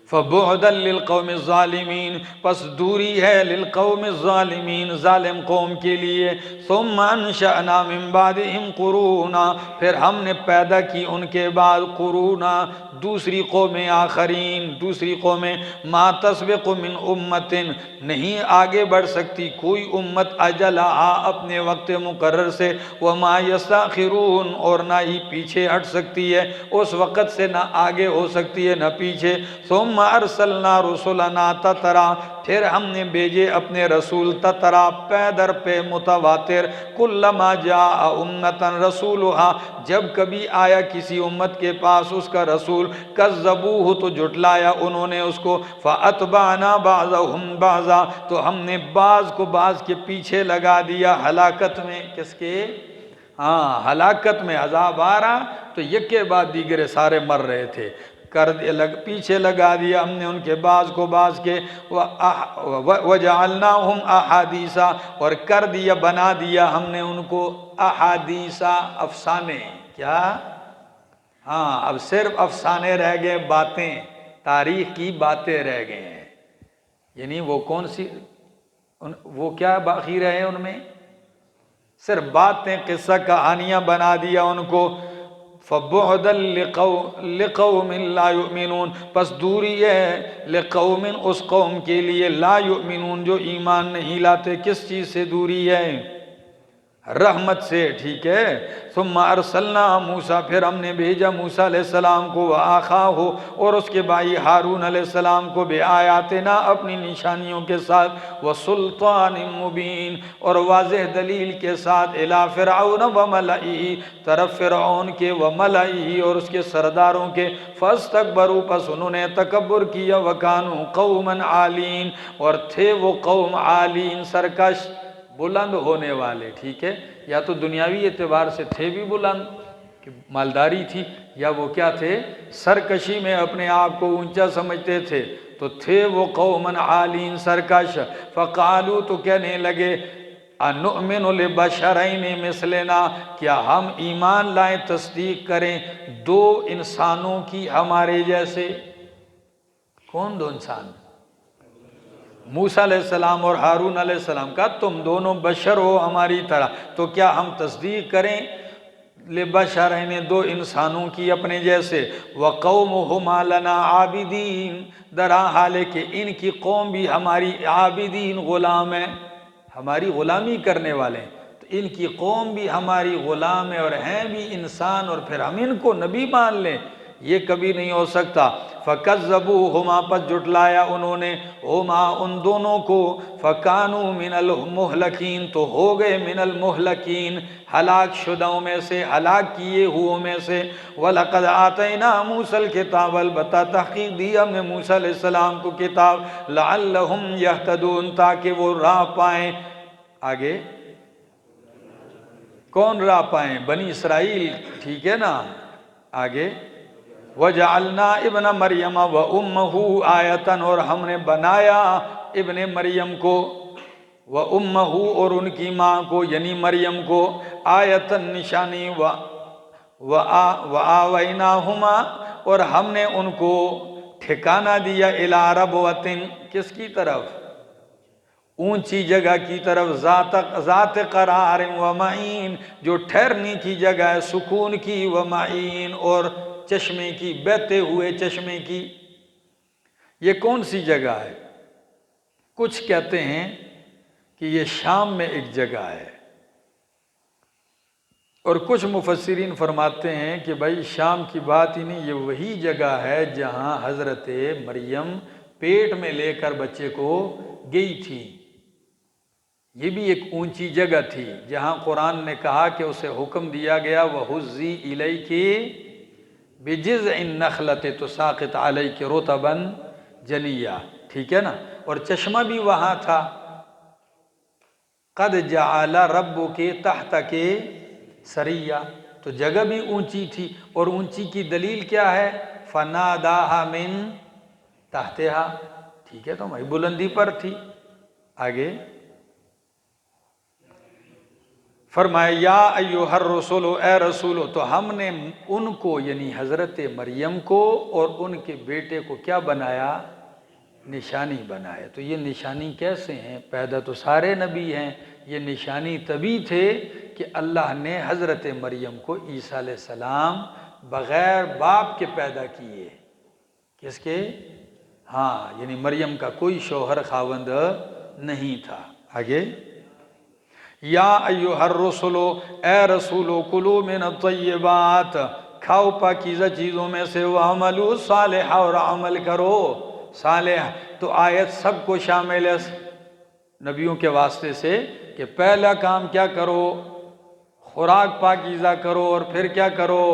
فَبُعْدًا لِلْقَوْمِ الظَّالِمِينَ پس دوری ہے للقوم الظالمین ظالم قوم کے لیے ثُمَّ أَنشَأْنَا مِن بَعْدِهِمْ قُرُونًا پھر ہم نے پیدا کی ان کے بعد قرونا دوسری قومیں آخرین دوسری قومیں ما تسبق من امت نہیں آگے بڑھ سکتی کوئی امت اجلہا اپنے وقت مقرر سے وما یستاخرون اور نہ ہی پیچھے ہٹ سکتی ہے اس وقت سے نہ آگے ہو سکتی ہے نہ پیچھے ثم ارسلنا رسلنا تترا، پھر ہم نے بھیجے اپنے رسول تترا پے در پہ متواتر، کلما جاء امتا رسولہا، جب کبھی آیا کسی امت کے پاس اس کا رسول، کذبوہ تو جھٹلایا انہوں نے اس کو، فاتبعنا بعضهم بعضا، تو ہم نے بعض کو بعض کے پیچھے لگا دیا ہلاکت میں۔ کس کے؟ ہاں، ہلاکت میں عذاب آ رہا تو یک کے بعد دیگرے سارے مر رہے تھے، پیچھے لگا دیا ہم نے ان کے بعض کو بعض کے، وَجَعَلْنَاهُمْ أَحَادِيثًا، اور کر دیا بنا دیا ہم نے ان کو احادیثہ افسانے۔ کیا؟ ہاں، اب صرف افسانے رہ گئے، باتیں، تاریخ کی باتیں رہ گئے ہیں، یعنی وہ کون سی، وہ کیا باقی رہے ان میں؟ صرف باتیں، قصہ کہانیاں بنا دیا ان کو۔ فَبُعْدًا لِقَوْمٍ لَا يُؤْمِنُونَ، پس دوری ہے لقوم، اس قوم کے لیے، لا یؤمنون، جو ایمان نہیں لاتے۔ کس چیز سے دوری ہے؟ رحمت سے، ٹھیک ہے۔ ثم ارسلنا موسیٰ، پھر ہم نے بھیجا موسیٰ علیہ السلام کو، وآخاہ، اور اس کے بھائی ہارون علیہ السلام کو، بآیاتنا، اپنی نشانیوں کے ساتھ، وسلطان مبین، اور واضح دلیل کے ساتھ، الی فرعون وملئہ، طرف فرعون کے، وملئہ، اور اس کے سرداروں کے، فاستکبروا، پس انہوں نے تکبر کیا، وکانوا قوما عالین، اور تھے وہ قوم عالین، سرکش، بلند ہونے والے، ٹھیک ہے۔ یا تو دنیاوی اعتبار سے تھے بھی بلند کہ مالداری تھی، یا وہ کیا تھے؟ سرکشی میں اپنے آپ کو اونچا سمجھتے تھے، تو تھے وہ قومن عالین، سرکش۔ فقالو، تو کہنے لگے، انؤمن لبشرین مثلنا، کیا ہم ایمان لائیں، تصدیق کریں دو انسانوں کی ہمارے جیسے؟ کون دو انسان؟ موسیٰ علیہ السلام اور ہارون علیہ السلام کا، تم دونوں بشر ہو ہماری طرح، تو کیا ہم تصدیق کریں لبشرین، دو انسانوں کی اپنے جیسے، وقومہما لنا عابدین، در حال کہ ان کی قوم بھی ہماری عابدین، غلام ہیں، ہماری غلامی کرنے والے ہیں، تو ان کی قوم بھی ہماری غلام ہے اور ہیں بھی انسان، اور پھر ہم ان کو نبی مان لیں، یہ کبھی نہیں ہو سکتا۔ فَكَذَّبُوهُمَا، پس جھٹلایا انہوں نے، ہما، ان دونوں کو، فَكَانُوا مِنَ الْمُهْلَكِينَ، تو ہو گئے من المہلکین، ہلاک شدہوں میں سے، ہلاک کیے ہوئوں میں سے۔ وَلَقَدْ آتَيْنَا مُوسَى الْكِتَابَ، البتہ تحقیق دی ہم نے موسیٰ علیہ السلام کو کتاب، لَعَلَّهُمْ يَهْتَدُونَ، تاکہ وہ راہ پائیں۔ آگے کون راہ پائیں؟ بنی اسرائیل، ٹھیک ہے نا۔ آگے وَجَعَلْنَا ابن مریم وَأُمَّهُ آیَةً، اور ہم نے بنایا ابن مریم کو، وَأُمَّهُ، اور ان کی ماں کو یعنی مریم کو، آیَةً، نشانی، وَآوَيْنَاهُمَا، اور ہم نے ان کو ٹھکانہ دیا، إِلَىٰ رَبْوَةٍ، کس کی طرف؟ اونچی جگہ کی طرف، ذات قرار و معین، جو ٹھہرنے کی جگہ ہے، سکون کی، و معین، اور چشمے کی، بہتے ہوئے چشمے کی۔ یہ کون سی جگہ ہے؟ کچھ کہتے ہیں کہ یہ شام میں ایک جگہ ہے، اور کچھ مفسرین فرماتے ہیں کہ بھائی شام کی بات ہی نہیں، یہ وہی جگہ ہے جہاں حضرت مریم پیٹ میں لے کر بچے کو گئی تھی۔ یہ بھی ایک اونچی جگہ تھی جہاں قرآن نے کہا کہ اسے حکم دیا گیا، وَحُزِّي إِلَيْكِ بِجِذْعِ النَّخْلَةِ تُسَاقِطْ عَلَيْكِ رُطَبًا جَنِيًّا، ٹھیک ہے نا۔ اور چشمہ بھی وہاں تھا، قَدْ جَعَلَ رَبُّكِ تَحْتَكِ سَرِيًّا، تو جگہ بھی اونچی تھی، اور اونچی کی دلیل کیا ہے؟ فَنَادَاهَا مِن تَحْتِهَا، ٹھیک ہے، تو وہی بلندی پر تھی۔ آگے فرمایا، یا ایھا الرسول، اے رسولو، تو ہم نے ان کو یعنی حضرت مریم کو اور ان کے بیٹے کو کیا بنایا؟ نشانی بنایا۔ تو یہ نشانی کیسے ہیں؟ پیدا تو سارے نبی ہیں، یہ نشانی تبھی تھے کہ اللہ نے حضرت مریم کو عیسیٰ علیہ السلام بغیر باپ کے پیدا کیے۔ کس کے؟ ہاں، یعنی مریم کا کوئی شوہر خاوند نہیں تھا۔ آگے یا ایھا الرسل، اے رسولو، کلوا من الطیبات، کھاؤ پاکیزہ چیزوں میں سے، وعملوا صالحا، اور عمل کرو صالح، تو آیت سب کو شامل ہے نبیوں کے واسطے سے کہ پہلا کام کیا کرو، خوراک پاکیزہ کرو، اور پھر کیا کرو،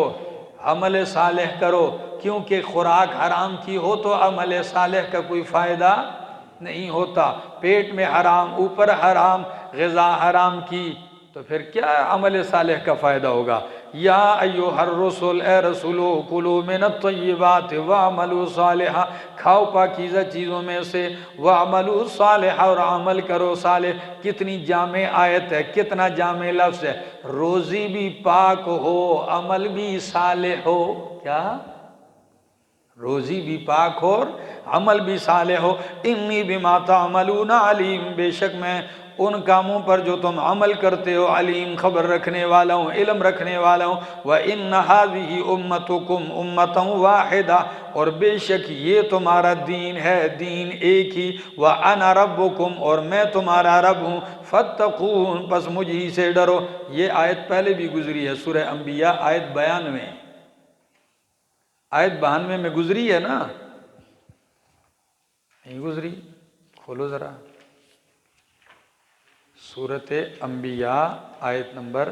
عمل صالح کرو، کیونکہ خوراک حرام کی ہو تو عمل صالح کا کوئی فائدہ نہیں ہوتا۔ پیٹ میں حرام، اوپر حرام غذا حرام کی تو پھر کیا عمل صالح کا فائدہ ہوگا؟ یا ایھا الرسل، اے رسولو، کلوا من الطیبات واعملوا صالحا، کھاؤ پاکیزہ چیزوں میں سے، واعملوا صالحا، اور عمل کرو صالح۔ کتنی جامع آیت ہے، کتنا جامع لفظ ہے، روزی بھی پاک ہو، عمل بھی صالح ہو، کیا؟ روزی بھی پاک ہو اور عمل بھی صالح ہو۔ انی بما تعملون علیم، بے شک میں ان کاموں پر جو تم عمل کرتے ہو علیم، خبر رکھنے والا ہوں، علم رکھنے والا ہوں۔ وَإِنَّ هَذِهِ أُمَّتُكُمْ أُمَّةً وَاحِدَةً، اور بے شک یہ تمہارا دین ہے، دین ایک ہی، وَأَنَا رَبُّكُمْ، اور میں تمہارا رب ہوں، فَاتَّقُونِ، پس مجھ ہی سے ڈرو۔ یہ آیت پہلے بھی گزری ہے سورہ انبیاء آیت 92، آیت 92 میں گزری ہے نا؟ نہیں گزری؟ کھولو ذرا سورۃ انبیاء آیت نمبر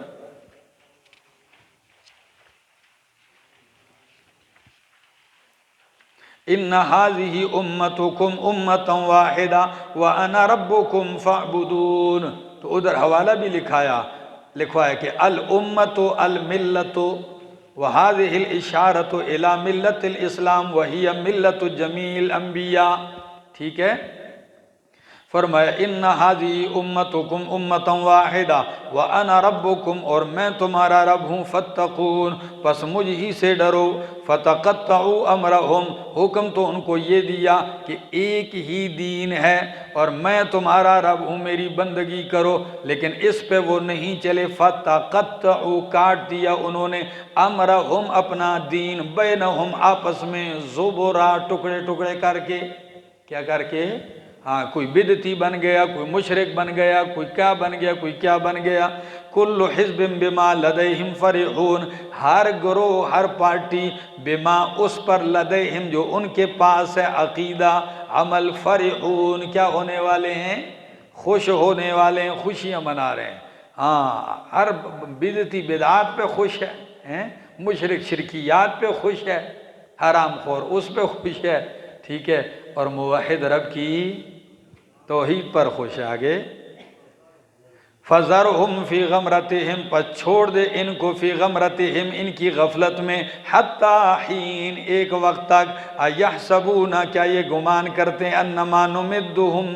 ان هذه امتکم امۃ واحدہ وانا ربکم فاعبدون، تو ادھر حوالہ بھی لکھوایا کہ الامت الملت، وهذه الاشارۃ الى ملت الاسلام وهي ملت جمیع الانبیاء، ٹھیک ہے؟ فرمایا ان هذه امتکم امۃ واحدہ وانا ربکم، اور میں تمہارا رب ہوں، فاتقون، پس مجھ ہی سے ڈرو۔ فتقطعوا امرهم، حکم تو ان کو یہ دیا کہ ایک ہی دین ہے اور میں تمہارا رب ہوں، میری بندگی کرو، لیکن اس پہ وہ نہیں چلے۔ فتقطعوا، کاٹ دیا انہوں نے، امرهم، اپنا دین، بینہم، آپس میں، زبرا، ٹکڑے ٹکڑے کر کے، کیا کر کے؟ ہاں، کوئی بدعتی بن گیا، کوئی مشرک بن گیا، کوئی کیا بن گیا، کوئی کیا بن گیا۔ کل حزب بما لدیہم فرحون، ہر گروہ، ہر پارٹی، بما، اس پر، لدیہم، جو ان کے پاس ہے، عقیدہ، عمل، فرحون، کیا ہونے والے ہیں؟ خوش ہونے والے ہیں، خوشیاں منا رہے ہیں۔ ہاں، ہر بدعتی بدعات پہ خوش ہے، مشرک شرکیات پہ خوش ہے، حرام خور اس پہ خوش ہے، ٹھیک ہے؟ اور موحد رب کی توحید پر خوش ہے۔ آگے فَذَرْهُمْ فِي غَمْرَتِهِمْ، پس چھوڑ دے ان کو، فی غمرتہم، ان کی غفلت میں، حتیٰ حین، ایک وقت تک، اَيَحْسَبُونَ، کیا یہ گمان کرتے ہیں، اَنَّمَا نُمِدُّهُمْ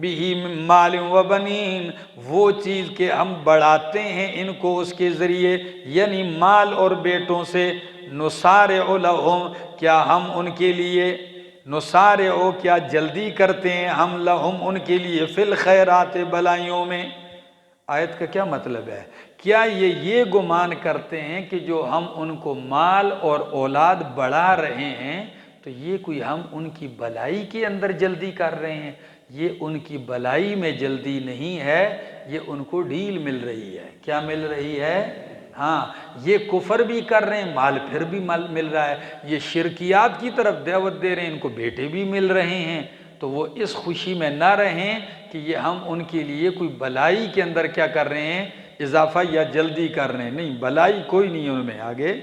بِهِ مِن مَّالٍ وَبَنِينَ، وہ چیز کہ ہم بڑھاتے ہیں ان کو اس کے ذریعے، یعنی مال اور بیٹوں سے، نُسَارِعُ لَهُمْ، کیا ہم ان کے لیے، نسارعو، کیا جلدی کرتے ہیں ہم، لہم، ان کے لیے، فی الخیرات، بلائیوں میں۔ آیت کا کیا مطلب ہے؟ کیا یہ گمان کرتے ہیں کہ جو ہم ان کو مال اور اولاد بڑھا رہے ہیں تو یہ کوئی ہم ان کی بلائی کے اندر جلدی کر رہے ہیں؟ یہ ان کی بلائی میں جلدی نہیں ہے، یہ ان کو ڈھیل مل رہی ہے۔ کیا مل رہی ہے؟ ہاں، یہ کفر بھی کر رہے ہیں، مال پھر بھی مل رہا ہے، یہ شرکیات کی طرف دعوت دے رہے ہیں، ان کو بیٹے بھی مل رہے ہیں، تو وہ اس خوشی میں نہ رہیں کہ یہ ہم ان کے لیے کوئی بلائی کے اندر کیا کر رہے ہیں، اضافہ یا جلدی کر رہے ہیں، نہیں، بلائی کوئی نہیں ان میں۔ آگے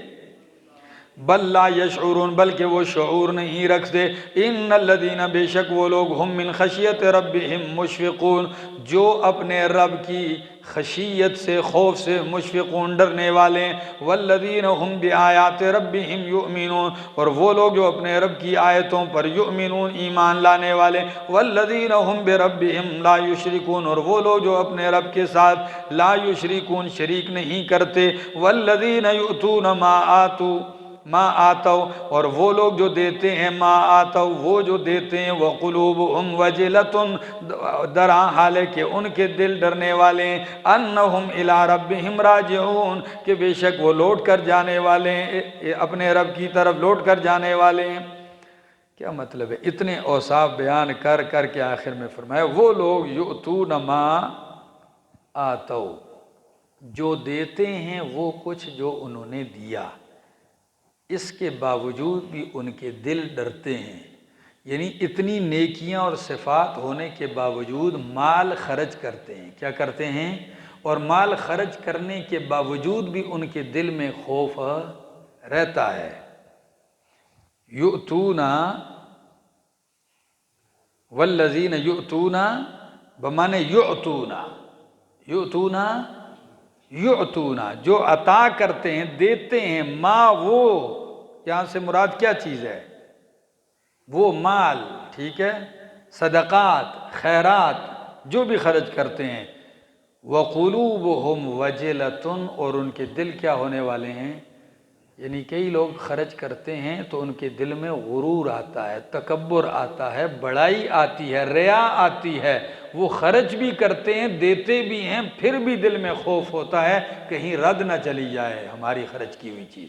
بل لا یشعرون، بلکہ وہ شعور نہیں رکھتے، ان الذین، بے شک وہ لوگ، ہم من خشیت ربہم مشفقون، جو اپنے رب کی خشیت سے، خوف سے، مشفقون، ڈرنے والے ہیں، والذین ہم بآیات ربہم یؤمنون، اور وہ لوگ جو اپنے رب کی آیتوں پر، یؤمنون، ایمان لانے والے، والذین ہم بربہم لا یشرکون، اور وہ لوگ جو اپنے رب کے ساتھ لا یشرکون، شریک نہیں کرتے، والذین یؤتون ما آتو، اور وہ لوگ جو دیتے ہیں، ما آتو، وہ جو دیتے ہیں، وقلوبہم وجلۃ، درا حال ہے کہ ان کے دل ڈرنے والے ہیں، انہم الی ربہم راجعون، کہ بے شک وہ لوٹ کر جانے والے ہیں، اپنے رب کی طرف لوٹ کر جانے والے ہیں۔ کیا مطلب ہے؟ اتنے اوصاف بیان کر کر کے آخر میں فرمایا وہ لوگ یؤتون ما آتو، جو دیتے ہیں وہ کچھ جو انہوں نے دیا، اس کے باوجود بھی ان کے دل ڈرتے ہیں یعنی اتنی نیکیاں اور صفات ہونے کے باوجود مال خرچ کرتے ہیں. کیا کرتے ہیں؟ اور مال خرچ کرنے کے باوجود بھی ان کے دل میں خوف رہتا ہے. یؤتونا والذین یؤتونا بمانے یؤتونا، یؤتونا یؤتونا جو عطا کرتے ہیں، دیتے ہیں، ما وہ، یہاں سے مراد کیا چیز ہے؟ وہ مال، ٹھیک ہے، صدقات، خیرات جو بھی خرچ کرتے ہیں. وقلوبہم وجلۃ، اور ان کے دل کیا ہونے والے ہیں؟ یعنی کئی لوگ خرچ کرتے ہیں تو ان کے دل میں غرور آتا ہے، تکبر آتا ہے، بڑائی آتی ہے، ریا آتی ہے. وہ خرچ بھی کرتے ہیں، دیتے بھی ہیں، پھر بھی دل میں خوف ہوتا ہے کہیں رد نہ چلی جائے ہماری خرچ کی ہوئی چیز.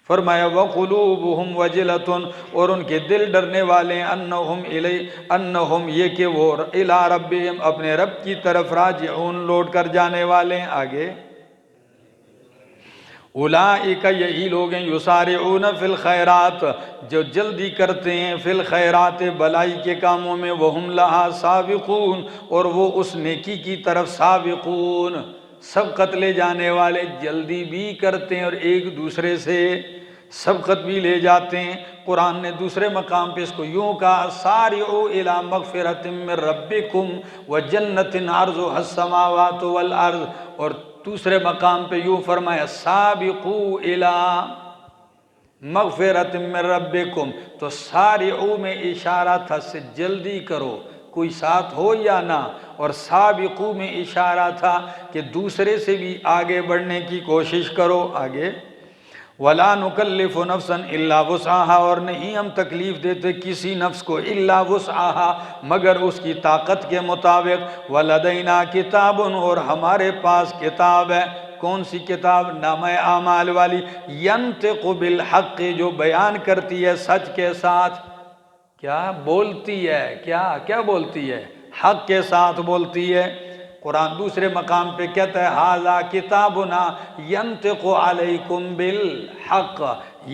فرمایا وقلوبہم وجلۃ، اور ان کے دل ڈرنے والے ہیں، انہم یہ کہ وہ الی ربہم اپنے رب کی طرف راجعون لوٹ کر جانے والے ہیں. آگے اولئک یہی لوگ ہیں، یسارعون فی الخیرات جو جلدی کرتے ہیں، فی الخیرات بلائی کے کاموں میں، وہم لہا سابقون اور وہ اس نیکی کی طرف سابقون، سبقت لے جانے والے، جلدی بھی کرتے ہیں اور ایک دوسرے سے سبقت بھی لے جاتے ہیں. قرآن نے دوسرے مقام پہ اس کو یوں کہا سارعوا الی مغفرۃ من ربکم وجنۃ عرضها السماوات والارض، اور دوسرے مقام پہ یوں فرمایا سابقوا الی مغفرۃ من ربکم. تو سارعوا میں اشارہ تھا سے جلدی کرو، کوئی ساتھ ہو یا نہ، اور سابقوا میں اشارہ تھا کہ دوسرے سے بھی آگے بڑھنے کی کوشش کرو. آگے وَلَا نُكَلِّفُ نَفْسًا إِلَّا وُسْعَهَا، اور نہیں ہم تکلیف دیتے کسی نفس کو إِلَّا وُسْعَهَا مگر اس کی طاقت کے مطابق. وَلَدَيْنَا كِتَابٌ، اور ہمارے پاس کتاب ہے. کون سی کتاب؟ نامہ اعمال والی. يَنْتِقُ بِالْحَقِّ، جو بیان کرتی ہے سچ کے ساتھ. کیا بولتی ہے؟ کیا بولتی ہے؟ حق کے ساتھ بولتی ہے. قرآن دوسرے مقام پہ کہتا ہے ھذا کتابنا ینطق علیکم بالحق،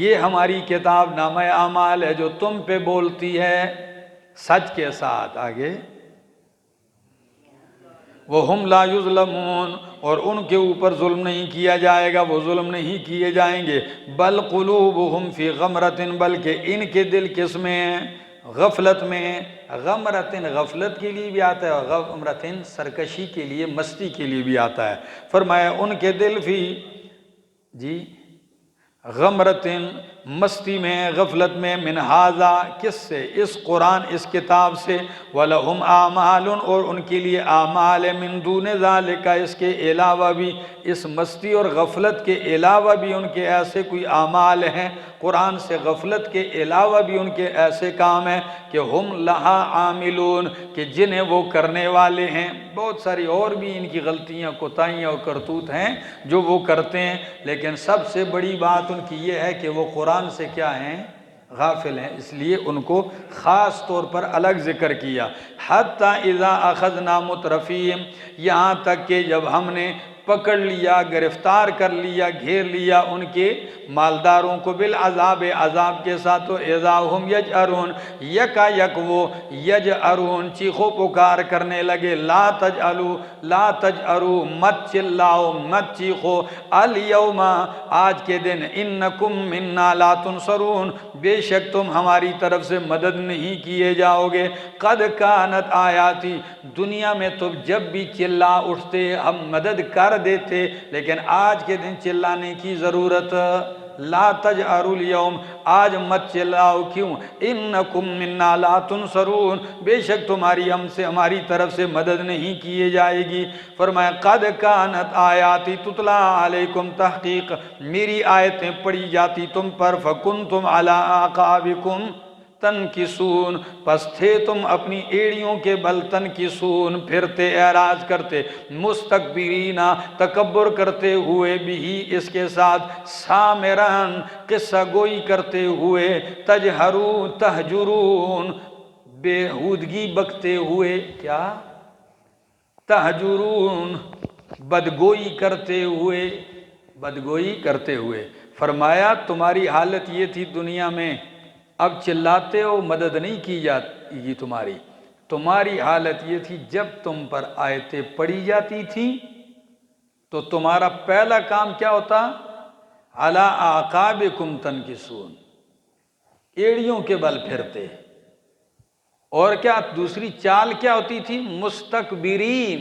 یہ ہماری کتاب نامہ اعمال ہے جو تم پہ بولتی ہے سچ کے ساتھ. آگے وَهُمْ لَا يُظْلَمُونَ، اور ان کے اوپر ظلم نہیں کیا جائے گا، وہ ظلم نہیں کیے جائیں گے. بل قلوبہم فی غمرۃ، بلکہ ان کے دل کس میں ہیں؟ غفلت میں. غمرتن غفلت کے لیے بھی آتا ہے، اور غمرتن سرکشی کے لیے، مستی کے لیے بھی آتا ہے. فرمایا ان کے دل فی جی غمرتن مستی میں، غفلت میں، من ھذا کس سے؟ اس قرآن، اس کتاب سے. وَلَهُمْ أَعْمَالٌ، اور ان کے لیے اعمال ہے، من دون ذالک، اس کے علاوہ بھی، اس مستی اور غفلت کے علاوہ بھی ان کے ایسے کوئی اعمال ہیں، قرآن سے غفلت کے علاوہ بھی ان کے ایسے کام ہیں کہ ہم لہا عاملون، کہ جنہیں وہ کرنے والے ہیں. بہت ساری اور بھی ان کی غلطیاں، کوتاہیاں اور کرتوت ہیں جو وہ کرتے ہیں، لیکن سب سے بڑی بات ان کی یہ ہے کہ وہ قرآن سے کیا ہیں؟ غافل ہیں. اس لیے ان کو خاص طور پر الگ ذکر کیا. حتی اذا اخذنا مترفیہم، یہاں تک کہ جب ہم نے پکڑ لیا، گرفتار کر لیا، گھیر لیا ان کے مالداروں کو، بالعذاب، عذاب کے ساتھ، تو اذا ہم یجأرون، یکا یک وہ یجأرون چیخو پکار کرنے لگے. لا تجعلوا، لا تجأروا، مت چلاؤ، مت چیخو، الیوم، آج کے دن، انکم منا لا تنصرون، بے شک تم ہماری طرف سے مدد نہیں کیے جاؤ گے. قد کانت آیاتی، دنیا میں تو جب بھی چلا اٹھتے ہم مدد کر دیتے، لیکن آج کے دن چلانے کی ضرورت. لا تجأروا اليوم، آج مت چلاؤ. کیوں؟ انکم منا لا تنصرون، بے شک تمہاری ہم سے، ہماری طرف سے مدد نہیں کیے جائے گی. فرمایا قد کانت آیاتی تتلا علیکم، تحقیق میری آیتیں پڑھی جاتی تم پر، فکنتم علی اعقابکم تنکسون، پس تھے تم اپنی ایڑیوں کے بل، تنکسون پھرتے، اعراض کرتے، مستکبرین تکبر کرتے ہوئے، بھی اس کے ساتھ، سامران قصہ گوئی کرتے ہوئے، تجہرون تہجرون بےہودگی بکتے ہوئے، کیا؟ تہجرون بدگوئی کرتے ہوئے، بدگوئی کرتے ہوئے. فرمایا تمہاری حالت یہ تھی دنیا میں، اب چلاتے ہو، مدد نہیں کی جاتی تمہاری. تمہاری حالت یہ تھی جب تم پر آیتیں پڑھی جاتی تھیں تو تمہارا پہلا کام کیا ہوتا؟ علی اعقابکم تنکسون، ایڑیوں کے بل پھرتے. اور کیا دوسری چال کیا ہوتی تھی؟ مستکبرین،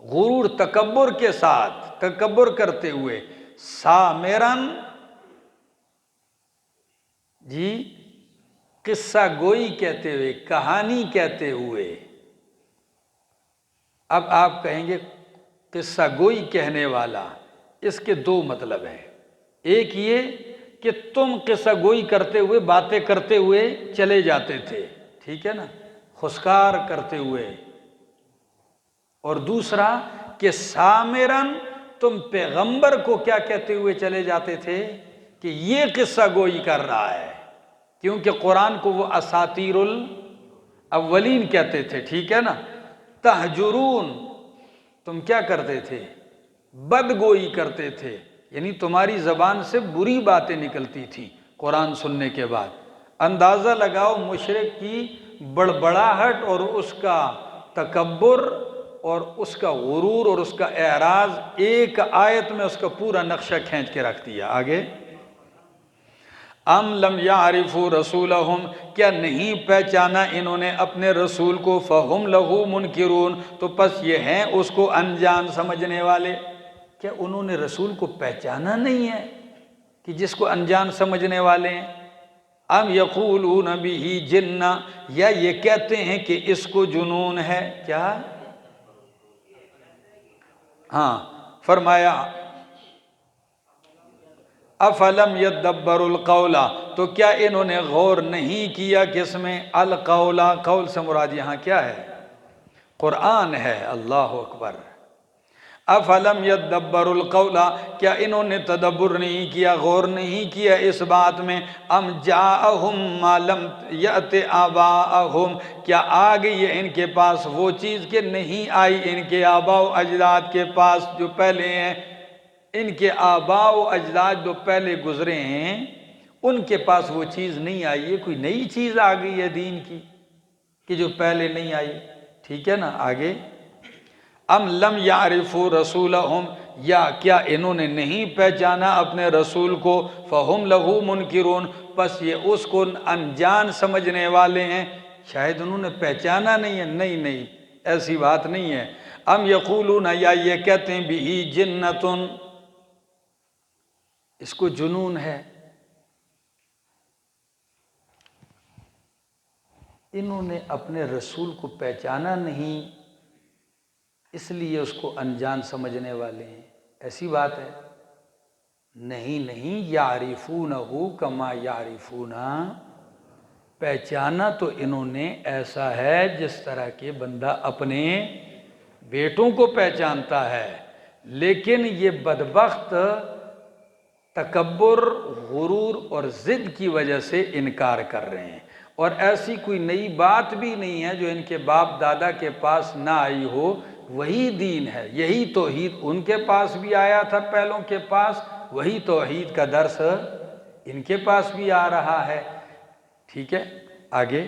غرور تکبر کے ساتھ، تکبر کرتے ہوئے. سامرن، جی قصہ گوئی کہتے ہوئے، کہانی کہتے ہوئے. اب آپ کہیں گے قصہ گوئی کہنے والا، اس کے دو مطلب ہیں. ایک یہ کہ تم قصہ گوئی کرتے ہوئے، باتیں کرتے ہوئے چلے جاتے تھے، ٹھیک ہے نا، خسکار کرتے ہوئے. اور دوسرا کہ سامرن، تم پیغمبر کو کیا کہتے ہوئے چلے جاتے تھے کہ یہ قصہ گوئی کر رہا ہے. کیونکہ قرآن کو وہ اساطیر الاولین کہتے تھے، ٹھیک ہے نا. تہجرون، تم کیا کرتے تھے؟ بدگوئی کرتے تھے، یعنی تمہاری زبان سے بری باتیں نکلتی تھیں قرآن سننے کے بعد. اندازہ لگاؤ مشرک کی بڑبڑاہٹ اور اس کا تکبر اور اس کا غرور اور اس کا اعراض، ایک آیت میں اس کا پورا نقشہ کھینچ کے رکھ دیا. آگے، ام لم یعرفوا رسولہم، کیا نہیں پہچانا انہوں نے اپنے رسول کو، فہم لہو منکرون، تو پس یہ ہیں اس کو انجان سمجھنے والے. کیا انہوں نے رسول کو پہچانا نہیں ہے کہ جس کو انجان سمجھنے والے ہیں؟ ام یقولون بہ جنہ، یا یہ کہتے ہیں کہ اس کو جنون ہے. کیا؟ ہاں، فرمایا افلم یدبر القول، تو کیا انہوں نے غور نہیں کیا کس میں؟ القول، قول سے مراد یہاں کیا ہے؟ قرآن ہے. اللہ اکبر. افلم یدبر القول، کیا انہوں نے تدبر نہیں کیا، غور نہیں کیا اس بات میں؟ ام جاءہم ما لم یأت آباءہم، کیا آ گئی ہے ان کے پاس وہ چیز کہ نہیں آئی ان کے آباء و اجداد کے پاس جو پہلے ہیں. ان کے آباء و اجداد جو پہلے گزرے ہیں ان کے پاس وہ چیز نہیں آئی ہے. کوئی نئی چیز آ گئی ہے دین کی کہ جو پہلے نہیں آئی. ٹھیک ہے نا. آگے، ام لم یعرفوا رسولہم، یا کیا انہوں نے نہیں پہچانا اپنے رسول کو، فہم لہو منکرون، پس یہ اس کو انجان سمجھنے والے ہیں. شاید انہوں نے پہچانا نہیں ہے. نہیں نہیں، ایسی بات نہیں ہے. ام یقولون، یا یہ کہتے ہیں بہ جنتن، اس کو جنون ہے. انہوں نے اپنے رسول کو پہچانا نہیں، اس لیے اس کو انجان سمجھنے والے ہیں. ایسی بات ہے؟ نہیں نہیں، یعرفونہ کما یعرفون، پہچانا تو انہوں نے ایسا ہے جس طرح کہ بندہ اپنے بیٹوں کو پہچانتا ہے. لیکن یہ بدبخت تکبر، غرور اور ضد کی وجہ سے انکار کر رہے ہیں. اور ایسی کوئی نئی بات بھی نہیں ہے جو ان کے باپ دادا کے پاس نہ آئی ہو. وہی دین ہے، یہی توحید ان کے پاس بھی آیا تھا پہلوں کے پاس، وہی توحید کا درس ان کے پاس بھی آ رہا ہے. ٹھیک ہے. آگے،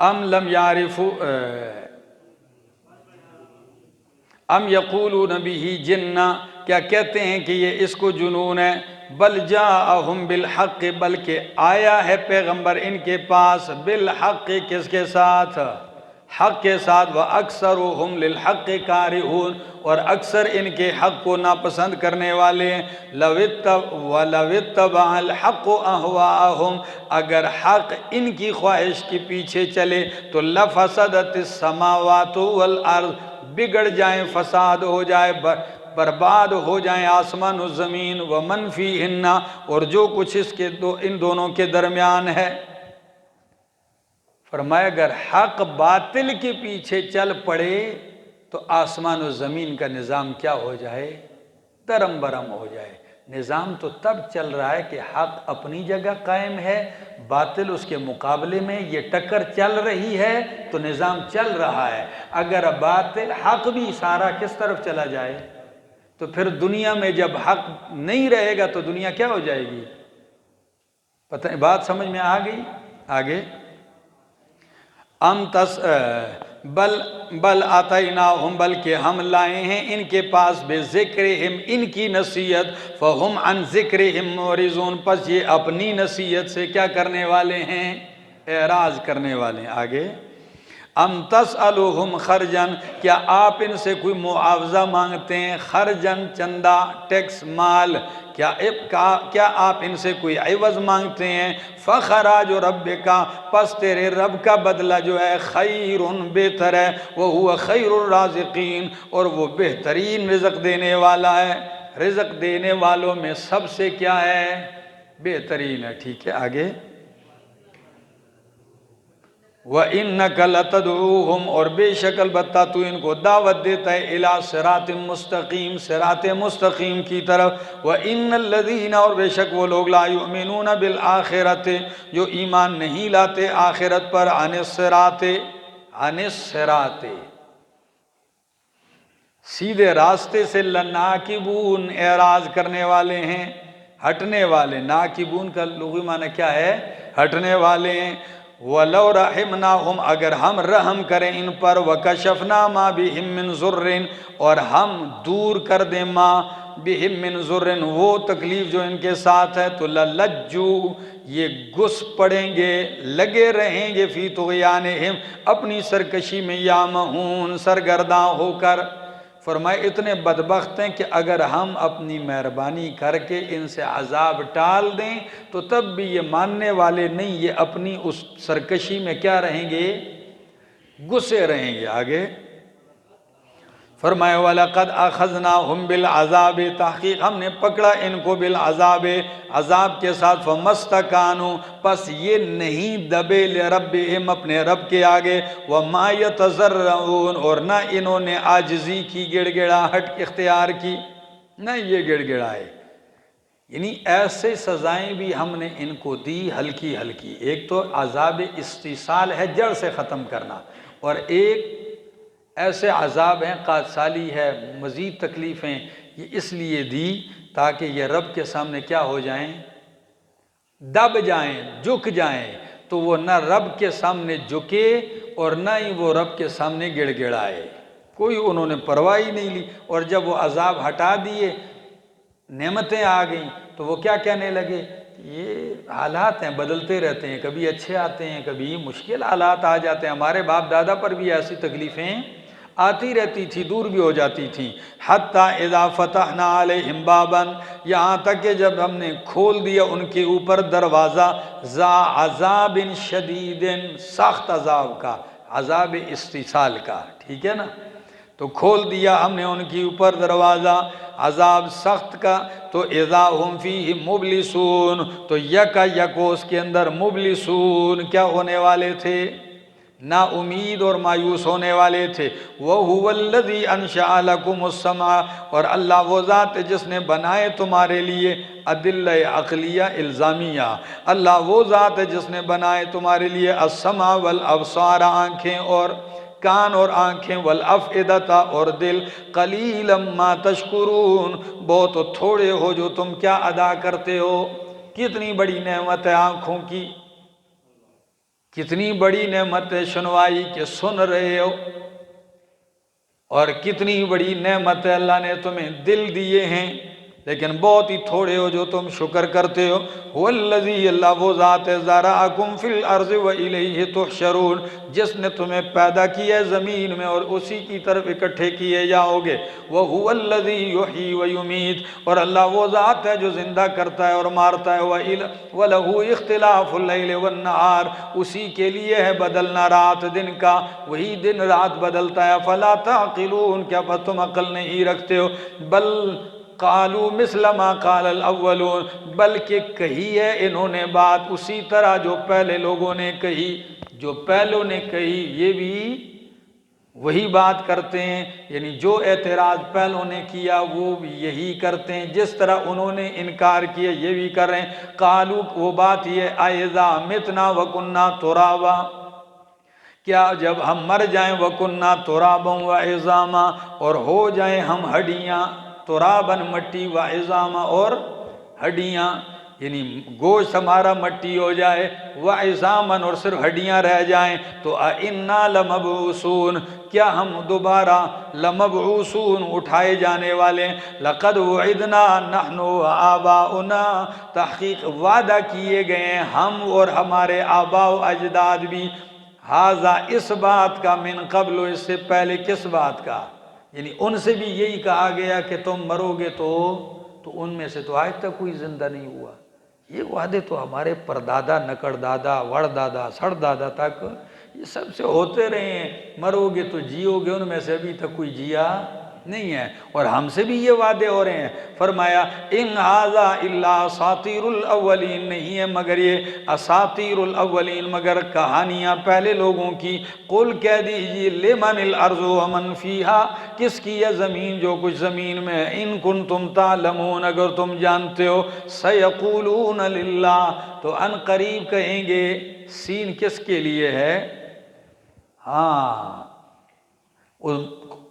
ام لم یعرفوا ام یقولون بہ جنہ، کیا کہتے ہیں کہ یہ اس کو جنون ہے. بل جاءہم بالحق، بلکہ آیا ہے پیغمبر ان کے پاس بالحق، کس کے ساتھ؟ حق کے ساتھ. وَأَكْثَرُهُمْ لِلْحَقِّ كَارِهُونَ، اور اکثر ان کے حق کو ناپسند کرنے والے ہیں. وَلَوِ اتَّبَعَ الْحَقُّ أَهْوَاءَهُمْ، اگر حق ان کی خواہش کے پیچھے چلے تو لَفَسَدَتِ السَّمَاوَاتُ وَالْأَرْض، بگڑ جائیں، فساد ہو جائے، برباد ہو جائیں آسمان و زمین. وَمَنْ فِيهِنَّ، اور جو کچھ اس کے ان دونوں کے درمیان ہے. فرمایا اگر حق باطل کے پیچھے چل پڑے تو آسمان و زمین کا نظام کیا ہو جائے؟ درم برم ہو جائے. نظام تو تب چل رہا ہے کہ حق اپنی جگہ قائم ہے، باطل اس کے مقابلے میں، یہ ٹکر چل رہی ہے تو نظام چل رہا ہے. اگر باطل حق بھی سارا کس طرف چلا جائے؟ تو پھر دنیا میں جب حق نہیں رہے گا تو دنیا کیا ہو جائے گی؟ پتہ بات سمجھ میں آ گئی؟ آگے بل آتیناہم، بلکہ ہم لائے ہیں ان کے پاس بے ذکرہم، ان کی نصیحت، فہم عن ذکرہم معرضون، پس یہ اپنی نصیحت سے کیا کرنے والے ہیں؟ اعراض کرنے والے ہیں۔ آگے ام تسألوہم خرجن، کیا آپ ان سے کوئی معاوضہ مانگتے ہیں؟ خرجن چندہ، ٹیکس، مال، کیا آپ ان سے کوئی عوض مانگتے ہیں؟ فخراج ربک، پس تیرے رب کا بدلہ جو ہے خیر، بہتر ہے، وہو خیر الرازقین، اور وہ بہترین رزق دینے والا ہے، رزق دینے والوں میں سب سے کیا ہے؟ بہترین ہے۔ ٹھیک ہے آگے وَإِنَّكَ لَتَدْعُوهُمْ، اور بے شک البتہ تو ان کو دعوت دیتا ہے اِلَىٰ صراط مستقیم، صراط مستقیم کی طرف۔ وَإِنَّ الَّذِينَ، اور بے شک وہ لوگ لا يُؤْمِنُونَ بِالْآخِرَةِ، جو ایمان نہیں لاتے آخرت پر، عن الصراط، سیدھے راستے سے، لناکبون، اعراض کرنے والے ہیں، ہٹنے والے۔ ناکبون کا لغوی معنی کیا ہے؟ ہٹنے والے ہیں۔ وَلَوْ رَحِمْنَاهُمْ، اگر ہم رحم کریں ان پر، وَكَشَفْنَا مَا بِهِمْ مِنْ ضُرٍّ، اور ہم دور کر دیں مَا بِهِمْ مِنْ ضُرٍّ، وہ تکلیف جو ان کے ساتھ ہے، تو لَلَجُّوا، یہ گھس پڑیں گے، لگے رہیں گے، فی طغیانہم، اپنی سرکشی میں، یامہون، سرگرداں ہو کر۔ فرمائے اتنے بدبخت ہیں کہ اگر ہم اپنی مہربانی کر کے ان سے عذاب ٹال دیں تو تب بھی یہ ماننے والے نہیں، یہ اپنی اس سرکشی میں کیا رہیں گے؟ گھسے رہیں گے۔ آگے فرمائے وَلَقَدْ أَخَذْنَاهُمْ بِالْعَذَابِ، تحقیق ہم نے پکڑا ان کو بالعذاب، عذاب کے ساتھ، فَمَسْتَكَانُوا، پس یہ نہیں دبے، لِرَبِّهِمْ، اپنے رب کے آگے، وَمَا يَتَضَرَّعُونَ، اور نہ انہوں نے عاجزی کی، گڑ گڑاہٹ اختیار کی، نہ یہ گڑ گڑائے۔ یعنی ایسے سزائیں بھی ہم نے ان کو دی ہلکی ہلکی۔ ایک تو عذاب استیصال ہے، جڑ سے ختم کرنا، اور ایک ایسے عذاب ہیں، قادسالی ہے، مزید تکلیفیں، یہ اس لیے دی تاکہ یہ رب کے سامنے کیا ہو جائیں؟ دب جائیں، جھک جائیں، تو وہ نہ رب کے سامنے جھکے اور نہ ہی وہ رب کے سامنے گڑ گڑائے، کوئی انہوں نے پرواہ ہی نہیں لی۔ اور جب وہ عذاب ہٹا دیے، نعمتیں آ گئیں، تو وہ کیا کہنے لگے؟ یہ حالات ہیں، بدلتے رہتے ہیں، کبھی اچھے آتے ہیں، کبھی مشکل حالات آ جاتے ہیں۔ ہمارے باپ دادا پر بھی ایسی تکلیفیں آتی رہتی تھی، دور بھی ہو جاتی تھیں۔ حتیٰ اذا فتحنا علیہم بابا، یہاں تک کہ جب ہم نے کھول دیا ان کے اوپر دروازہ، ذا عذاب شدید، سخت عذاب کا، عذاب استیصال کا، ٹھیک ہے نا؟ تو کھول دیا ہم نے ان کے اوپر دروازہ عذاب سخت کا، تو اذا ہم فیہ مبلسون، تو یکا یکو اس کے اندر مبلسون، کیا ہونے والے تھے؟ نا امید اور مایوس ہونے والے تھے۔ وَهُوَ الَّذِي أَنشَأَ لَكُمُ السَّمْعَ، اور اللہ وہ ذات ہے جس نے بنائے تمہارے لیے، ادلہ عقلیہ الزامیہ، اللہ وہ ذات ہے جس نے بنائے تمہارے لیے، السمع والابصار، آنکھیں اور کان اور آنکھیں، والافئدۃ اور دل، قلیلا ما تشکرون، بہت تھوڑے ہو جو تم کیا ادا کرتے ہو۔ کتنی بڑی نعمت ہے آنکھوں کی، کتنی بڑی نعمت ہے سنوائی کہ سن رہے ہو، اور کتنی بڑی نعمت ہے اللہ نے تمہیں دل دیے ہیں، لیکن بہت ہی تھوڑے ہو جو تم شکر کرتے ہو۔ والذی، اللہ وہ ذات ہے، ذرأکم فی الارض والیہ تحشرون، جس نے تمہیں پیدا کیا ہے زمین میں اور اسی کی طرف اکٹھے کیے جاؤ گے۔ وہو الذی یحیی ویمیت، اور اللہ وہ ذات ہے جو زندہ کرتا ہے اور مارتا ہے۔ وَلَهُ اختلاف اللیل والنہار، اسی کے لیے ہے بدلنا رات دن کا، وہی دن رات بدلتا ہے۔ فلا تعقلون، کیا بس تم عقل نہیں رکھتے ہو؟ بل قالوا مثل ما قال الاولون، بلکہ کہی ہے انہوں نے بات اسی طرح جو پہلے لوگوں نے کہی، جو پہلوں نے کہی یہ بھی وہی بات کرتے ہیں، یعنی جو اعتراض پہلوں نے کیا وہ بھی یہی کرتے ہیں، جس طرح انہوں نے انکار کیا یہ بھی کر رہے ہیں۔ قالوا، وہ بات یہ، اذا متنا وکنا ترابا، کیا جب ہم مر جائیں، وکنا ترابا وعظاما، اور ہو جائیں ہم ہڈیاں، ترابن مٹی، و عظاما اور ہڈیاں، یعنی گوشت ہمارا مٹی ہو جائے، و عظامن اور صرف ہڈیاں رہ جائیں، تو اِنَّا لَمَبْعُوثُونَ کیا ہم دوبارہ لمبعوثون اٹھائے جانے والے، لقد وعدنا نحن وآباؤنا تحقیق وعدہ کیے گئے ہیں ہم اور ہمارے آباء و اجداد بھی، ھذا اس بات کا، من قبل اس سے پہلے کس بات کا، یعنی ان سے بھی یہی کہا گیا کہ تم مرو گے تو ان میں سے تو آج تک کوئی زندہ نہیں ہوا۔ یہ وعدے تو ہمارے پردادا، نکڑ دادا، وڑ دادا، سڑ دادا تک یہ سب سے ہوتے رہے ہیں، مرو گے تو جیو گے، ان میں سے ابھی تک کوئی جیا نہیں ہے، اور ہم سے بھی یہ وعدے ہو رہے ہیں۔ فرمایا ان ھذا الا اساطیر الاولین، نہیں ہے مگر یہ اساطیر الاولین، مگر کہانیاں پہلے لوگوں کی۔ قل کہہ دیجئے لمن الارض ومن فیہا، کس کی ہے زمین جو کچھ زمین میں ہے، ان کنتم تعلمون اگر تم جانتے ہو، سیقولون للہ تو ان قریب کہیں گے، سین کس کے لیے ہے، ہاں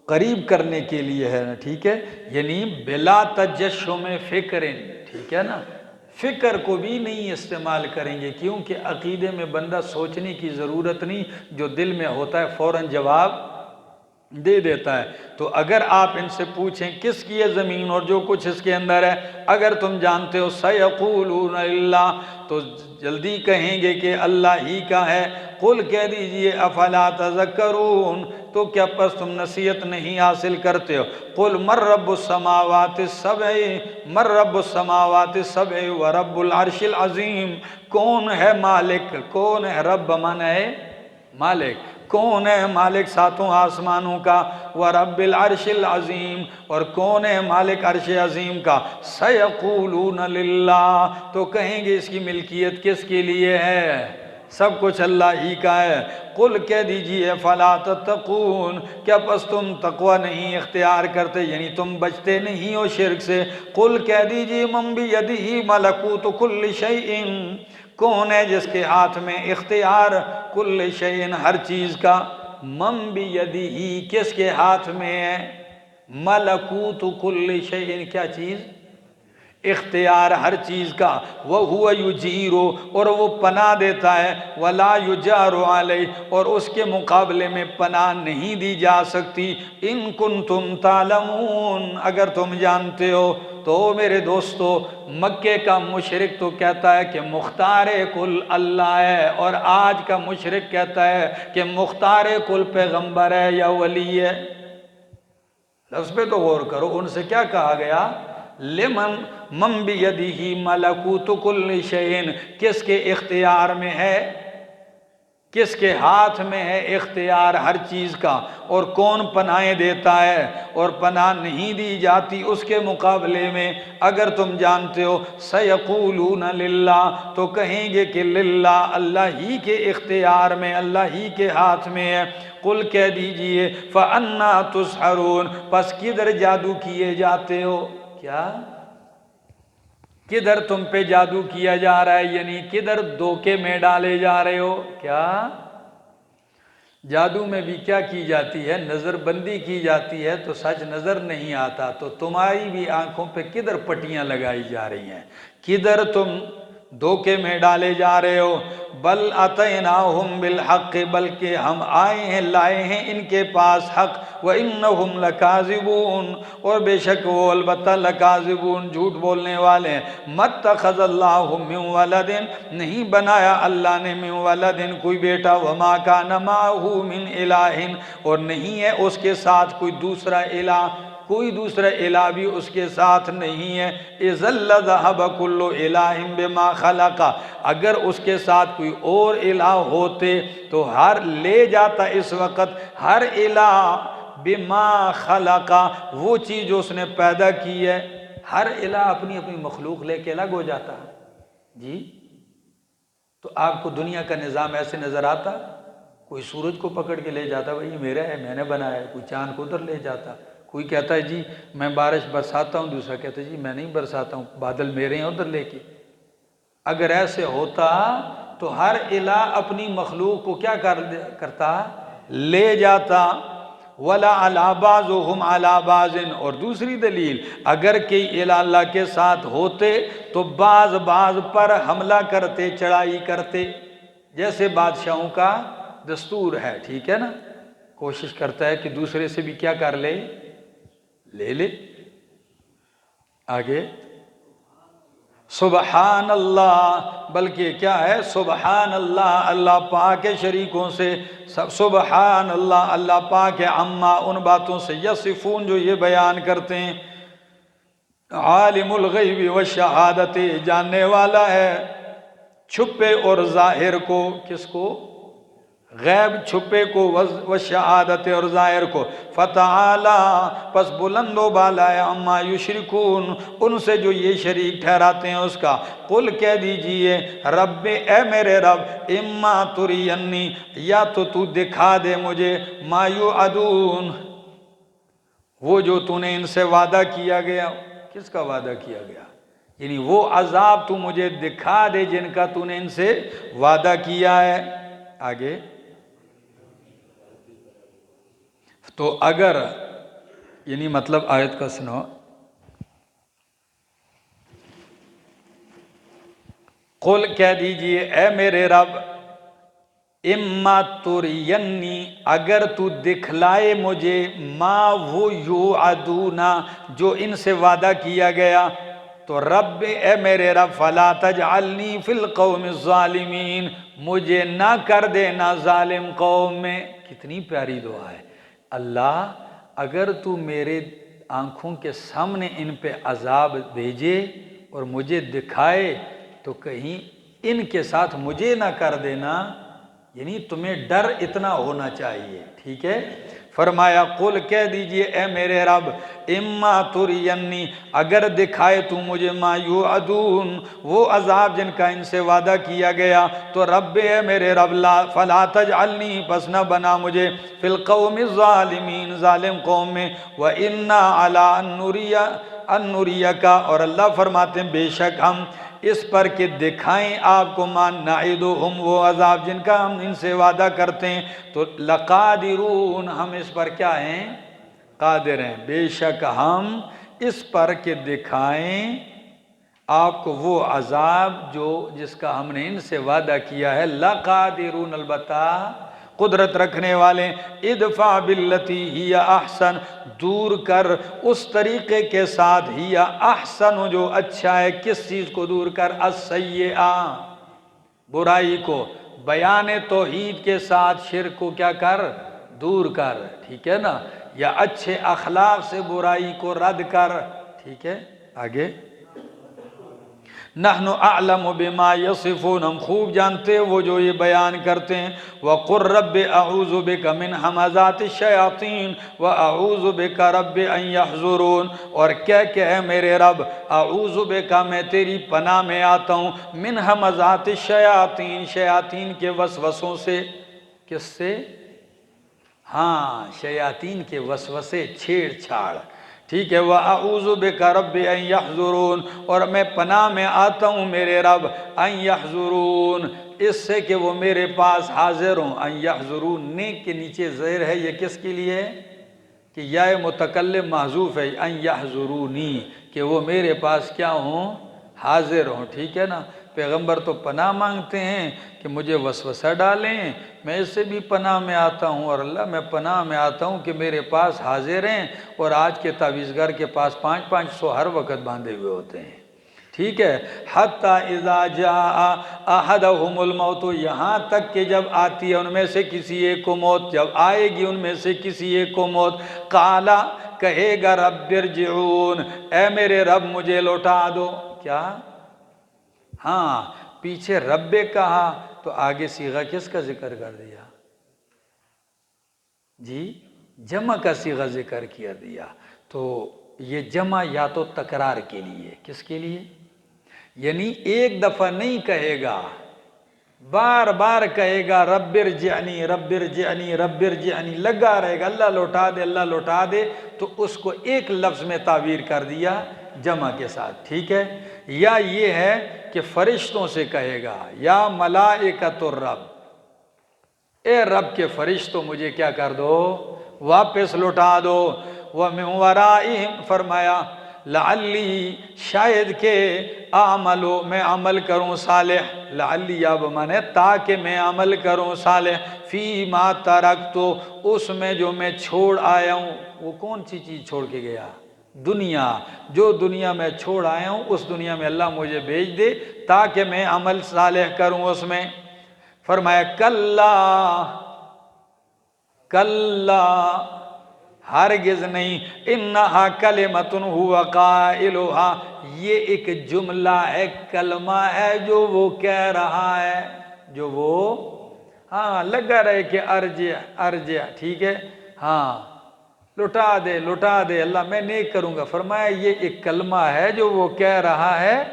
قریب کرنے کے لیے ہے نا، ٹھیک ہے، یعنی بلا تجشم فکر، ٹھیک ہے نا، فکر کو بھی نہیں استعمال کریں گے، کیونکہ عقیدے میں بندہ سوچنے کی ضرورت نہیں، جو دل میں ہوتا ہے فوراً جواب دے دیتا ہے۔ تو اگر آپ ان سے پوچھیں کس کی ہے زمین اور جو کچھ اس کے اندر ہے، اگر تم جانتے ہو، سیقولون للہ تو جلدی کہیں گے کہ اللہ ہی کا ہے۔ قل کہہ دیجئے افلا تذکرون تو کیا پس تم نصیحت نہیں حاصل کرتے ہو۔ قل من رب السماوات السبع، من رب السماوات السبع ورب العرش العظیم، کون ہے مالک، کون ہے رب، من ہے مالک، کون ہے مالک ساتوں آسمانوں کا، ورب العرش العظیم اور کون ہے مالک عرش عظیم کا، سیقولون للہ تو کہیں گے اس کی ملکیت کس کے لیے ہے، سب کچھ اللہ ہی کا ہے۔ قل کہہ دیجئے فلا تتقون کیا پس تم تقوی نہیں اختیار کرتے، یعنی تم بچتے نہیں ہو شرک سے۔ قل کہہ دیجئے من بیدہ ملکوت کل شیء، کون ہے جس کے ہاتھ میں اختیار کل شیء ہر چیز کا، من بیدہ کس کے ہاتھ میں ہے، ملکوت کل شیء کیا چیز، اختیار ہر چیز کا، وَهُوَ يُجِيرُ اور وہ پناہ دیتا ہے، وَلَا يُجَارُ عَلَيْهِ اور اس کے مقابلے میں پناہ نہیں دی جا سکتی۔ ان کنتم تعلمون اگر تم جانتے ہو تو میرے دوستو، مکے کا مشرک تو کہتا ہے کہ مختار کل اللہ ہے، اور آج کا مشرک کہتا ہے کہ مختار کل پیغمبر ہے یا ولی ہے۔ لفظ پہ تو غور کرو، ان سے کیا کہا گیا، لمن من بیدہ ملکوت کل شیء، کس کے اختیار میں ہے، کس کے ہاتھ میں ہے اختیار ہر چیز کا، اور کون پناہیں دیتا ہے اور پناہ نہیں دی جاتی اس کے مقابلے میں، اگر تم جانتے ہو، سیقولون للہ تو کہیں گے کہ للہ اللہ ہی کے اختیار میں، اللہ ہی کے ہاتھ میں ہے۔ قل کہہ دیجئے فَأَنَّا تُسْحَرُونَ پس کدھر جادو کیے جاتے ہو، کیا کدھر تم پہ جادو کیا جا رہا ہے، یعنی کدھر دھوکے میں ڈالے جا رہے ہو، کیا جادو میں بھی کیا کی جاتی ہے، نظر بندی کی جاتی ہے تو سچ نظر نہیں آتا، تو تمہاری بھی آنکھوں پہ کدھر پٹیاں لگائی جا رہی ہیں، کدھر تم دھوکے میں ڈالے جا رہے ہو۔ بل اتیناہم بالحق بلکہ ہم آئے ہیں، لائے ہیں ان کے پاس حق، وانہم لکاذبون اور بے شک وہ البتہ لکاذبون جھوٹ بولنے والے ہیں۔ متخذ اللہ من ولد نہیں بنایا اللہ نے من ولد کوئی بیٹا، وما کان معہ من الہ اور نہیں ہے اس کے ساتھ کوئی دوسرا الہ، کوئی دوسرا الہ بھی اس کے ساتھ نہیں ہے۔ اذا لذهب كل الہ بما خلق اگر اس کے ساتھ کوئی اور الہ ہوتے تو ہر لے جاتا اس وقت ہر الہ بما خلق وہ چیز جو اس نے پیدا کی ہے، ہر الہ اپنی اپنی مخلوق لے کے الگ ہو جاتا ہے جی۔ تو آپ کو دنیا کا نظام ایسے نظر آتا، کوئی سورج کو پکڑ کے لے جاتا بھئی یہ میرا ہے میں نے بنایا ہے، کوئی چاند کو ادھر لے جاتا، کوئی کہتا ہے جی میں بارش برساتا ہوں، دوسرا کہتا ہے جی میں نہیں برساتا ہوں، بادل میرے ہیں ادھر لے کے۔ اگر ایسے ہوتا تو ہر الہ اپنی مخلوق کو کیا کرتا، لے جاتا۔ ولا علی بعضهم علی بعض، اور دوسری دلیل اگر کہ اللہ کے ساتھ ہوتے تو بعض پر حملہ کرتے، چڑھائی کرتے، جیسے بادشاہوں کا دستور ہے، ٹھیک ہے نا، کوشش کرتا ہے کہ دوسرے سے بھی کیا کر لے لے آگے سبحان اللہ، بلکہ کیا ہے سبحان اللہ، اللہ پاک ہے شریکوں سے، سبحان اللہ، اللہ پاک ہے عما ان باتوں سے یصفون جو یہ بیان کرتے ہیں، عالم الغیب والشہادت، جاننے والا ہے چھپے اور ظاہر کو، کس کو؟ غیب چھپے کو، والشہادت اور ظاہر کو، فتعالی پس بلند و بالا ہے، اما یشرکون ان سے جو یہ شریک ٹھہراتے ہیں اس کا، قل کہہ دیجئے رب اے میرے رب، اما ترینی یا تو دکھا دے مجھے، ما یوعدون وہ جو تو نے ان سے وعدہ کیا گیا، کس کا وعدہ کیا گیا؟ یعنی وہ عذاب تو مجھے دکھا دے جن کا تو نے ان سے وعدہ کیا ہے۔ آگے تو اگر یعنی مطلب آیت کا سنو، قل کہہ دیجئے اے میرے رب، اما ترینی اگر تو دکھلائے مجھے، ما وہ یوعدونا جو ان سے وعدہ کیا گیا، تو رب اے میرے رب فلا تجعلنی فی القوم الظالمین مجھے نہ کر دینا ظالم قوم میں۔ کتنی پیاری دعا ہے، اللہ اگر تو میرے آنکھوں کے سامنے ان پہ عذاب بھیجے اور مجھے دکھائے تو کہیں ان کے ساتھ مجھے نہ کر دینا، یعنی تمہیں ڈر اتنا ہونا چاہیے، ٹھیک ہے۔ فرمایا قل کہہ دیجئے اے میرے رب، اما ترینی اگر دکھائے تو مجھے، ما یوعدون وہ عذاب جن کا ان سے وعدہ کیا گیا، تو رب اے میرے رب فلا تجعلنی پس نہ بنا مجھے، فی القوم الظالمین ظالم قوم میں، وَإِنَّا عَلَىٰ أَن نُرِيَكَ اور اللہ فرماتے ہیں بے شک ہم اس پر کہ دکھائیں آپ کو، مان نعیدہم وہ عذاب جن کا ہم ان سے وعدہ کرتے ہیں، تو لقادرون ہم اس پر کیا ہیں؟ قادر ہیں، بے شک ہم اس پر کہ دکھائیں آپ کو وہ عذاب جو جس کا ہم نے ان سے وعدہ کیا ہے، لقادرون البتہ قدرت رکھنے والے، ادفع باللتی ہی احسن دور کر اس طریقے کے ساتھ، ہی احسن جو اچھا ہے، کس چیز کو دور کر؟ السیئہ برائی کو، بیان توحید کے ساتھ شرک کو کیا کر؟ دور کر، ٹھیک ہے نا، یا اچھے اخلاق سے برائی کو رد کر، ٹھیک ہے۔ آگے نحن اعلم بما یصفون ہم خوب جانتے ہیں وہ جو یہ بیان کرتے ہیں، وقل رب اعوذ بک من ہمزات الشیاطین واعوذ بک رب ان یحضرون اور کہ ہے میرے رب اعوذ بک میں تیری پناہ میں آتا ہوں، من ہمزات الشیاطین شیاطین کے وسوسوں سے، کس سے؟ ہاں شیاطین کے وسوسے چھیڑ چھاڑ، ٹھیک ہے۔ وَأَعُوذُ بِكَ رَبِّ أَن يَحْضُرُونَ اور میں پناہ میں آتا ہوں میرے رب، أَن يَحْضُرُونَ اس سے کہ وہ میرے پاس حاضر ہوں، أَن يَحْضُرُونَ نیک کے نیچے زیر ہے، یہ کس کے لیے ہے؟ کہ یا متکلم محذوف ہے، أَن يَحْضُرُونِي کہ وہ میرے پاس کیا ہوں؟ حاضر ہوں، ٹھیک ہے نا۔ پیغمبر تو پناہ مانگتے ہیں کہ مجھے وسوسہ ڈالیں، میں اس سے بھی پناہ میں آتا ہوں، اور اللہ میں پناہ میں آتا ہوں کہ میرے پاس حاضر ہیں، اور آج کے تعویذگر کے پاس 500 ہر وقت باندھے ہوئے ہوتے ہیں، ٹھیک ہے۔ حتی اذا جاء احدهم الموت یہاں تک کہ جب آتی ہے ان میں سے کسی ایک کو موت، جب آئے گی ان میں سے کسی ایک کو موت، قال کہے گا رب ارجعون اے میرے رب مجھے لوٹا دو، کیا؟ ہاں پیچھے رب کہا تو آگے صیغہ کس کا ذکر کر دیا؟ جی جمع کا صیغہ ذکر کیا دیا، تو یہ جمع یا تو تکرار کے لیے، کس کے لیے؟ یعنی ایک دفعہ نہیں کہے گا، بار بار کہے گا رب ارجعنی رب ارجعنی رب ارجعنی، لگا رہے گا اللہ لوٹا دے اللہ لوٹا دے، تو اس کو ایک لفظ میں تعبیر کر دیا جمع کے ساتھ، ٹھیک ہے۔ یا یہ ہے کہ فرشتوں سے کہے گا یا ملائکۃ الرب اے رب کے فرشتوں مجھے کیا کر دو؟ واپس لوٹا دو۔ وَمِن وَرَائِهِمْ فرمایا لعلی شاید کہ اعملو میں عمل کروں صالح، لعلی یا بمانے تاکہ میں عمل کروں صالح، فی ما ترکتو اس میں جو میں چھوڑ آیا ہوں۔ وہ کون سی چیز چھوڑ کے گیا؟ دنیا، جو دنیا میں چھوڑ آیا ہوں اس دنیا میں اللہ مجھے بھیج دے تاکہ میں عمل صالح کروں اس میں۔ فرمایا کلا، کلا ہرگز نہیں، انہا کلمۃ ہوا قائلہا یہ ایک جملہ ہے، کلمہ ہے جو وہ کہہ رہا ہے، جو وہ ہاں لگا رہے کہ ارجع ارجع، ٹھیک ہے، ہاں لٹا دے لٹا دے اللہ میں نیک کروں گا۔ فرمایا یہ ایک کلمہ ہے جو وہ کہہ رہا ہے،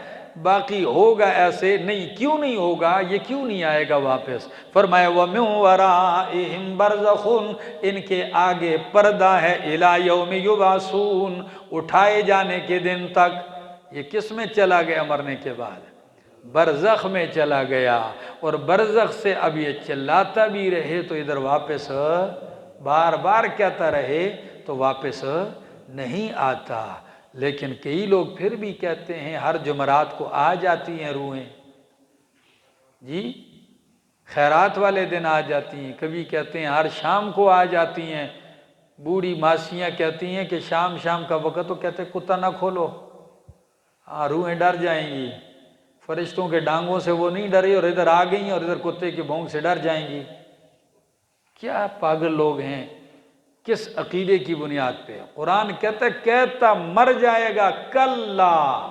باقی ہوگا ایسے نہیں۔ کیوں نہیں ہوگا؟ یہ کیوں نہیں آئے گا واپس؟ فرمایا وَمِن وَرَائِهِمْ بَرْزَخٌ ان کے آگے پردہ ہے، إِلَى يَوْمِ يُبْعَثُونَ اٹھائے جانے کے دن تک۔ یہ کس میں چلا گیا مرنے کے بعد؟ برزخ میں چلا گیا، اور برزخ سے اب یہ چلاتا بھی رہے تو ادھر واپس بار بار کہتا رہے تو واپس نہیں آتا۔ لیکن کئی لوگ پھر بھی کہتے ہیں ہر جمعرات کو آ جاتی ہیں روحیں، جی خیرات والے دن آ جاتی ہیں، کبھی کہتے ہیں ہر شام کو آ جاتی ہیں۔ بوڑھی ماسیاں کہتی ہیں کہ شام شام کا وقت تو کہتے کتا نہ کھولو، ہاں روحیں ڈر جائیں گی، فرشتوں کے ڈانگوں سے وہ نہیں ڈری اور ادھر آ گئی اور ادھر کتے کی بھونک سے ڈر جائیں گی۔ کیا پاگل لوگ ہیں، کس عقیدے کی بنیاد پہ؟ قرآن کہتا مر جائے گا، کلا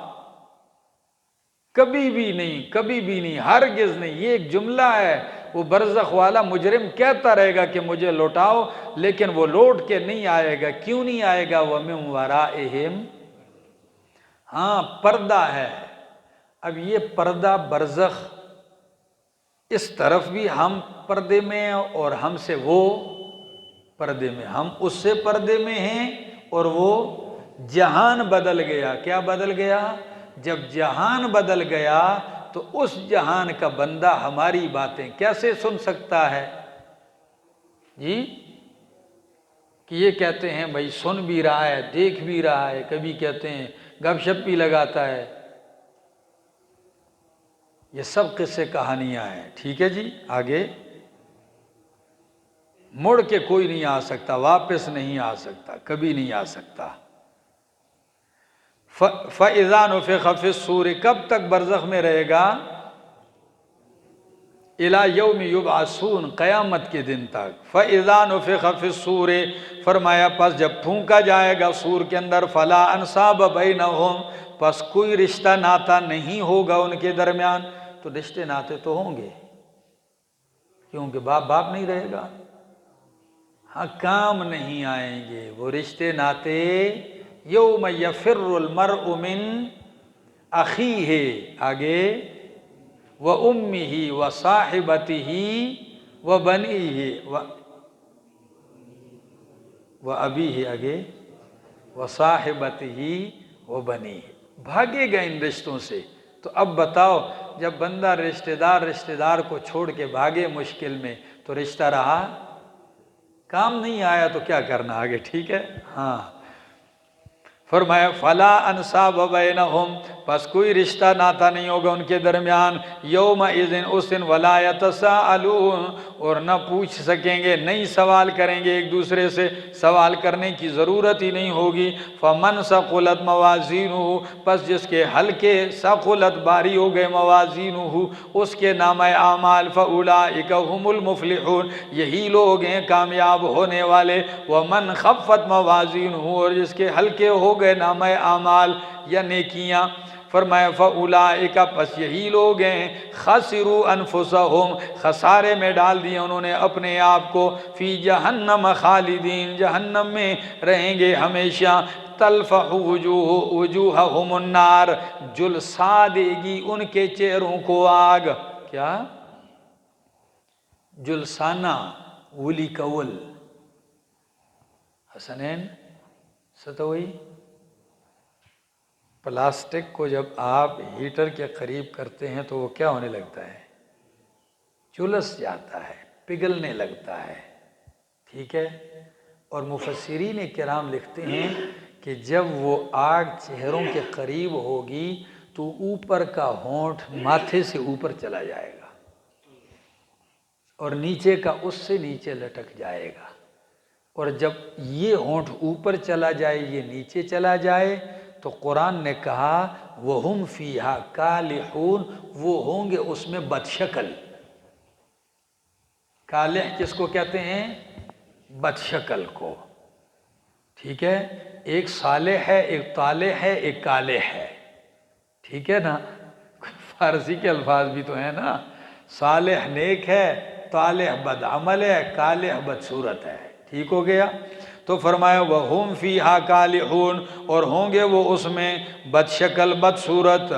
کبھی بھی نہیں، کبھی بھی نہیں، ہرگز نہیں۔ یہ ایک جملہ ہے، وہ برزخ والا مجرم کہتا رہے گا کہ مجھے لوٹاؤ، لیکن وہ لوٹ کے نہیں آئے گا۔ کیوں نہیں آئے گا؟ وَمِن وَرَائِهِمْ ہاں پردہ ہے۔ اب یہ پردہ برزخ، اس طرف بھی ہم پردے میں ہیں اور ہم سے وہ پردے میں، ہم اس سے پردے میں ہیں اور وہ جہان بدل گیا۔ کیا بدل گیا؟ جب جہان بدل گیا تو اس جہان کا بندہ ہماری باتیں کیسے سن سکتا ہے؟ جی کہ یہ کہتے ہیں بھائی سن بھی رہا ہے، دیکھ بھی رہا ہے، کبھی کہتے ہیں گپ شپ بھی لگاتا ہے۔ یہ سب قصے کہانیاں ہیں، ٹھیک ہے جی۔ آگے مڑ کے کوئی نہیں آ سکتا، واپس نہیں آ سکتا، کبھی نہیں آ سکتا۔ فَإِذَا نُفِخَ فِي الصُّورِ کب تک برزخ میں رہے گا؟ إِلَى يَوْمِ يُبْعَثُونَ قیامت کے دن تک۔ فَإِذَا نُفِخَ فِي الصُّورِ فرمایا پس جب پھونکا جائے گا سور کے اندر، فَلَا أَنْصَابَ بَيْنَهُمْ پس کوئی رشتہ ناتا نہیں ہوگا ان کے درمیان۔ تو رشتے ناتے تو ہوں گے، کیونکہ باپ باپ نہیں رہے گا، ہاں کام نہیں آئیں گے وہ رشتے ناتے۔ یوم یفر المرء من اخیہ، آگے وامہ وصاحبتہ وبنیہ وابیہ، آگے وصاحبتہ وبنیہ، بھاگے گا ان رشتوں سے۔ تو اب بتاؤ جب بندہ رشتہ دار کو چھوڑ کے بھاگے مشکل میں تو رشتہ رہا؟ کام نہیں آیا تو کیا کرنا آگے، ٹھیک ہے ہاں۔ فرمایا فلا انصاب بینہم پس کوئی رشتہ ناتا نہیں ہوگا ان کے درمیان، یومئذ اس دن، ولا یتساءلون اور نہ پوچھ سکیں گے، نہیں سوال کریں گے ایک دوسرے سے، سوال کرنے کی ضرورت ہی نہیں ہوگی۔ فمن ثقلت موازینہ پس جس کے ہلکے، ثقلت باری ہو گئے، موازینہ اس کے نامہ اعمال، فاولئک هم المفلحون یہی لوگ ہیں کامیاب ہونے والے۔ ومن خفت موازینہ اور جس کے ہلکے ہو گئے نامہ اعمال یا نیکیاں، فرمایا فاولئک پس یہی لوگ ہیں، خسروا انفسہم خسارے میں ڈال دیا انہوں نے اپنے آپ کو، فی جہنم خالدین جہنم میں رہیں گے ہمیشہ، تلفح وجوہہم النار جلسا دے گی ان کے چہروں کو آگ۔ کیا؟ جلسانہ، ولی کول، حسنین ستوئی۔ پلاسٹک کو جب آپ ہیٹر کے قریب کرتے ہیں تو وہ کیا ہونے لگتا ہے؟ جلس جاتا ہے، پگھلنے لگتا ہے، ٹھیک ہے؟ اور مفسرین کرام لکھتے ہیں کہ جب وہ آگ چہروں کے قریب ہوگی تو اوپر کا ہونٹ ماتھے سے اوپر چلا جائے گا اور نیچے کا اس سے نیچے لٹک جائے گا، اور جب یہ ہونٹ اوپر چلا جائے یہ نیچے چلا جائے تو قرآن نے کہا وَهُمْ فِيهَا كَالِحُونَ، وہ ہوں گے اس میں بدشکل۔ کالح کس کو کہتے ہیں؟ بدشکل کو، ٹھیک ہے؟ ایک صالح ہے، ایک طالح ہے، ایک کالح ہے، ٹھیک ہے نا؟ فارسی کے الفاظ بھی تو ہیں نا، صالح نیک ہے، طالح بدعمل ہے، کالح بدصورت ہے، ٹھیک ہو گیا؟ تو فرمایا وَهُمْ فِيهَا كَالِحُونَ، اور ہوں گے وہ اس میں بدشکل بدصورت۔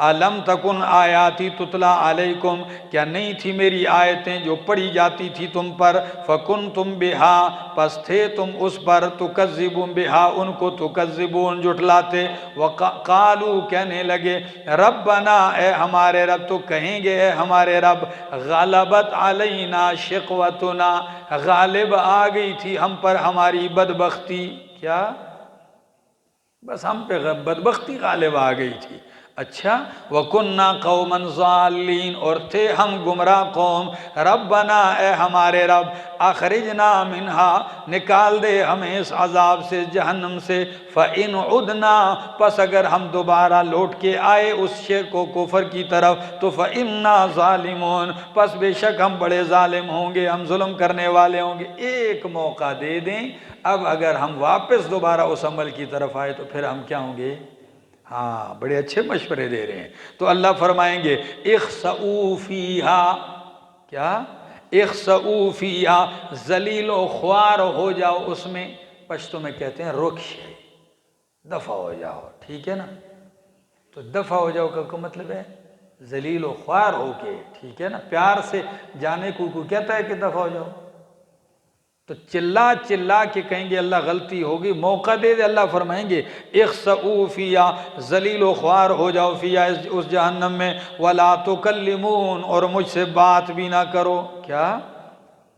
أَلَمْ تَكُنْ آیاتی تُتْلَى عَلَيْكُمْ، کیا نہیں تھی میری آیتیں جو پڑھی جاتی تھی تم پر، فَكُنْتُمْ بِهَا، پس تھے تم اس پر، تُكَذِّبُونَ بِهَا، ان کو تُكَذِّبُونَ جھٹلاتے، وَقَالُوا کہنے لگے رَبَّنَا، اے ہمارے رب، تو کہیں گے اے ہمارے رب، غَلَبَتْ عَلَيْنَا شِقْوَتُنَا، غالب آ گئی تھی ہم پر ہماری بدبختی، کیا؟ بس ہم پہ بدبختی غالب آ گئی تھی۔ اچھا، وَكُنَّا قَوْمًا ضَالِّينَ، اور تھے ہم گمراہ قوم، ربنا، اے ہمارے رب، اخرجنا منہا، نکال دے ہمیں اس عذاب سے، جہنم سے، فَإِنْ عُدْنَا، پس اگر ہم دوبارہ لوٹ کے آئے اس شرک و کفر کی طرف تو فَإِنَّا ظَالِمُونَ، پس بے شک ہم بڑے ظالم ہوں گے، ہم ظلم کرنے والے ہوں گے۔ ایک موقع دے دیں، اب اگر ہم واپس دوبارہ اس عمل کی طرف آئے تو پھر ہم کیا ہوں گے؟ ہاں، بڑے اچھے مشورے دے رہے ہیں۔ تو اللہ فرمائیں گے اخسؤوا فیہا، کیا؟ اخسؤوا فیہا، ذلیل و خوار ہو جاؤ اس میں، پشتو میں کہتے ہیں رکش، دفع ہو جاؤ، ٹھیک ہے نا؟ تو دفع ہو جاؤ کا مطلب ہے ذلیل و خوار ہو کے، ٹھیک ہے نا؟ پیار سے جانے کو کہتا ہے کہ دفع ہو جاؤ، تو چلا چلا کے کہیں گے اللہ غلطی ہوگی، موقع دے دے، اللہ فرمائیں گے اخسؤوا فیہا، ذلیل و خوار ہو جاؤ فیہا، اس جہنم میں، ولا تکلمون، اور مجھ سے بات بھی نہ کرو، کیا؟